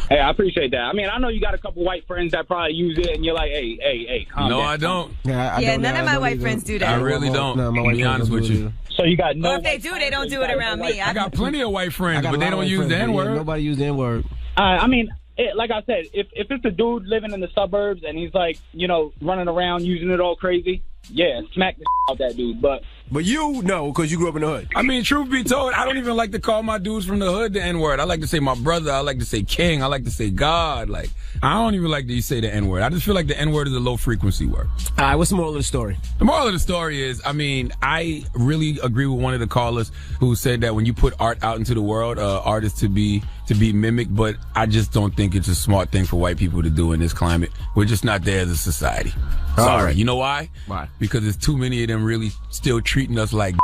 Hey, I appreciate that. I mean, I know you got a couple white friends that probably use it, and you're like, hey, calm down. No, I don't. I none of my white friends do that. I really don't. No, my white to be friends honest don't with do you. So you got no. Well, if they do, they don't do it around me. I got plenty of white friends, I got but a they lot of don't white use friends, the but N-word. Nobody use the N-word. I mean, like I said, if it's a dude living in the suburbs and he's like, you know, running around using it all crazy, yeah, smack the out that dude. But you know, because you grew up in the hood. I mean, truth be told, I don't even like to call my dudes from the hood the N-word. I like to say my brother. I like to say king. I like to say God. Like, I don't even like to say the N-word. I just feel like the N-word is a low-frequency word. All right, what's the moral of the story? The moral of the story is, I mean, I really agree with one of the callers who said that when you put art out into the world, art is to be mimicked, but I just don't think it's a smart thing for white people to do in this climate. We're just not there as a society. Sorry. right. You know why? Why? Because there's too many of them really still treating us like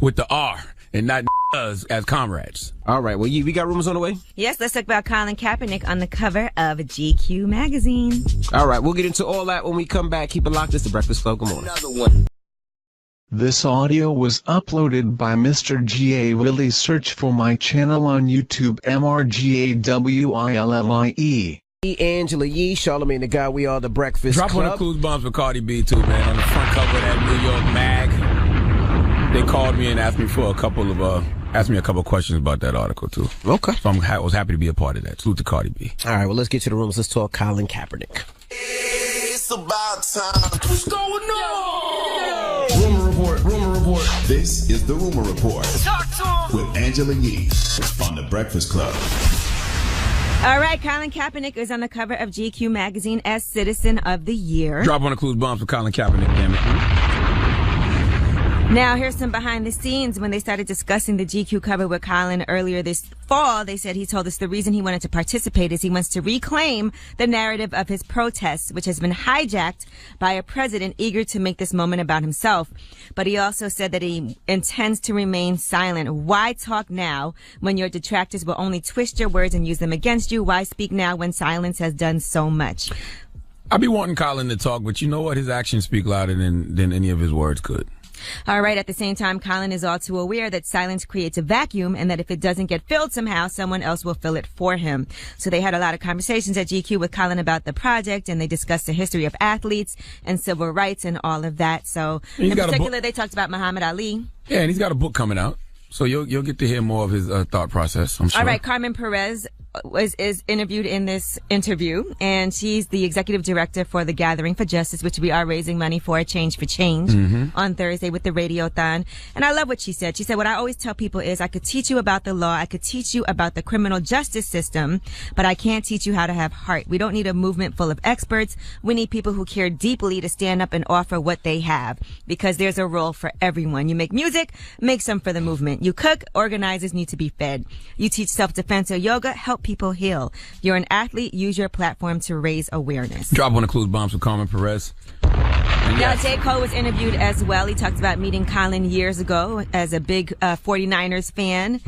with the R and not us as comrades. All right, well, we got rumors on the way? Yes, let's talk about Colin Kaepernick on the cover of GQ magazine. All right, we'll get into all that when we come back. Keep it locked. It's the Breakfast Club. Good morning. Another one. This audio was uploaded by Mr. G.A. Willie. Search for my channel on YouTube, MRGAWILLIE. Angela Yee, Charlamagne the Guy, we are the Breakfast Drop Club. one of Clues Bombs with Cardi B too, man. On the front cover of that New York mag. They called me and asked me a couple questions about that article too. Okay. So I was happy to be a part of that. Salute to Cardi B. All right, well, let's get to the rooms. Let's talk Colin Kaepernick. It's about time. What's going on? Rumor report. This is the Rumor Report Talk to him. with Angela Yee on the Breakfast Club. All right, Colin Kaepernick is on the cover of GQ magazine as Citizen of the Year. Drop one of Clues Bombs with Colin Kaepernick, damn it. Now, here's some behind the scenes. When they started discussing the GQ cover with Colin earlier this fall, they said he told us the reason he wanted to participate is he wants to reclaim the narrative of his protests, which has been hijacked by a president eager to make this moment about himself. But he also said that he intends to remain silent. Why talk now when your detractors will only twist your words and use them against you? Why speak now when silence has done so much? I be wanting Colin to talk, but you know what? His actions speak louder than any of his words could. All right. At the same time, Colin is all too aware that silence creates a vacuum and that if it doesn't get filled somehow, someone else will fill it for him. So they had a lot of conversations at GQ with Colin about the project, and they discussed the history of athletes and civil rights and all of that. So in particular, they talked about Muhammad Ali. Yeah, and he's got a book coming out. So you'll get to hear more of his thought process, I'm sure. All right, Carmen Perez is interviewed in this interview, and she's the executive director for the Gathering for Justice, which we are raising money for, Change for Change, on Thursday with the Radiothon. And I love what she said. She said, what I always tell people is I could teach you about the law, I could teach you about the criminal justice system, but I can't teach you how to have heart. We don't need a movement full of experts. We need people who care deeply to stand up and offer what they have, because there's a role for everyone. You make music, make some for the movement. You cook, organizers need to be fed. You teach self-defense or yoga, help help people heal. You're an athlete. Use your platform to raise awareness. Drop on the clues bombs with Carmen Perez. Now, J. Cole was interviewed as well. He talked about meeting Colin years ago as a big 49ers fan.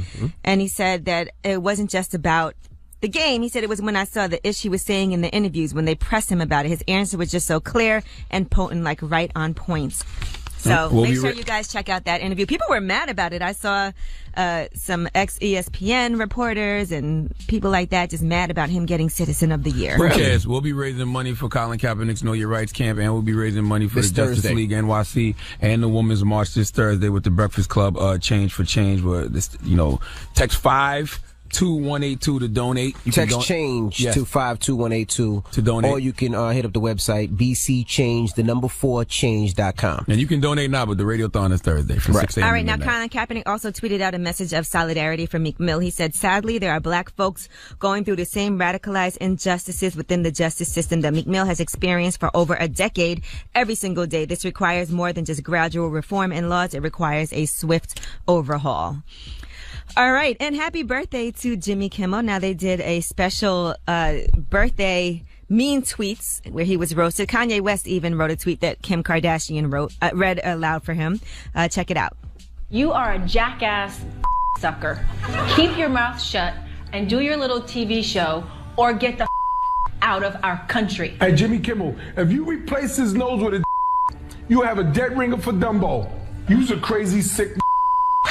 And he said that it wasn't just about the game. He said it was when I saw the ish he was saying in the interviews when they pressed him about it. His answer was just so clear and potent, like right on points. So make sure you guys check out that interview. People were mad about it. I saw some ex-ESPN reporters and people like that just mad about him getting Citizen of the Year. Who cares? We'll be raising money for Colin Kaepernick's Know Your Rights camp, and we'll be raising money for the Justice League NYC and the Women's March this Thursday with the Breakfast Club Change for Change. Where this, text 52182 to donate. You text change to 52182 to donate, or you can hit up the website bcchange4change.com. And you can donate now, but the Radiothon is Thursday from 6 a.m. All right, now Colin Kaepernick also tweeted out a message of solidarity for Meek Mill. He said, sadly, there are black folks going through the same radicalized injustices within the justice system that Meek Mill has experienced for over a decade every single day. This requires more than just gradual reform in laws. It requires a swift overhaul. All right, and happy birthday to Jimmy Kimmel. Now, they did a special birthday mean tweets where he was roasted. Kanye West even wrote a tweet that Kim Kardashian read aloud for him. Check it out. You are a jackass sucker. Keep your mouth shut and do your little TV show or get the out of our country. Hey, Jimmy Kimmel, if you replace his nose with a you have a dead ringer for Dumbo. You's a crazy, sick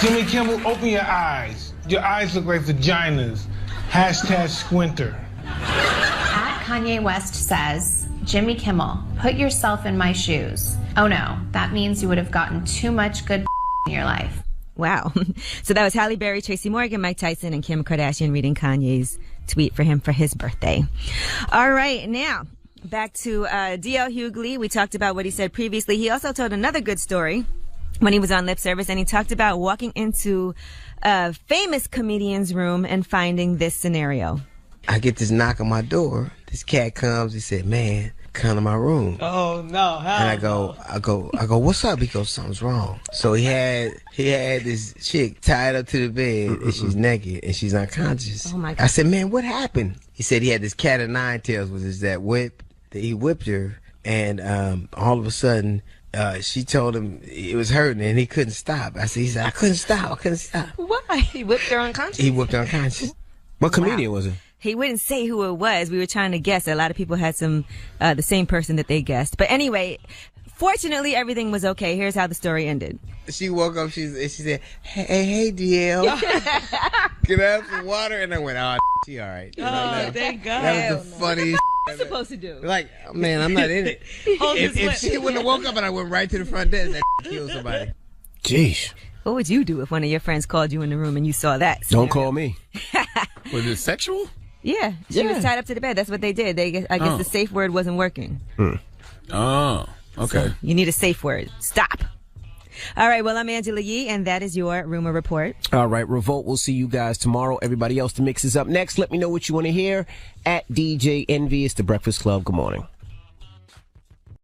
Jimmy Kimmel, open your eyes. Your eyes look like vaginas. Hashtag squinter. At Kanye West says, Jimmy Kimmel, put yourself in my shoes. Oh no, that means you would have gotten too much good in your life. Wow. So that was Halle Berry, Tracy Morgan, Mike Tyson, and Kim Kardashian reading Kanye's tweet for him for his birthday. All right, now back to D.L. Hughley. We talked about what he said previously. He also told another good story when he was on Lip Service, and he talked about walking into a famous comedian's room and finding this scenario. I get this knock on my door. This cat comes. He said, "Man, come to my room." Oh no! And I go, "What's up?" He goes, "Something's wrong." So he had this chick tied up to the bed, and she's naked and she's unconscious. Oh my God! I said, "Man, what happened?" He said he had this cat of nine tails, which is that whip that he whipped her, and all of a sudden. She told him it was hurting and he couldn't stop. He said, I couldn't stop. Why? He whipped her unconscious? He whipped her unconscious. What comedian was it? He wouldn't say who it was. We were trying to guess. A lot of people had the same person that they guessed. But anyway, fortunately, everything was okay. Here's how the story ended. She woke up, she said, hey, DL. Can I have some water? And I went, oh, she all right. Thank God. That was the funniest. What are you supposed to do? Like, man, I'm not in it. If she wouldn't have woke up and I went right to the front desk, that killed somebody. Jeez. What would you do if one of your friends called you in the room and you saw that scenario? Don't call me. Was it sexual? Yeah. She was tied up to the bed. That's what they did. I guess the safe word wasn't working. Oh, okay. So you need a safe word. Stop. All right, well, I'm Angela Yee, and that is your Rumor Report. All right, Revolt, we'll see you guys tomorrow. Everybody else, the mix is up next. Let me know what you want to hear at DJ Envy. It's The Breakfast Club. Good morning.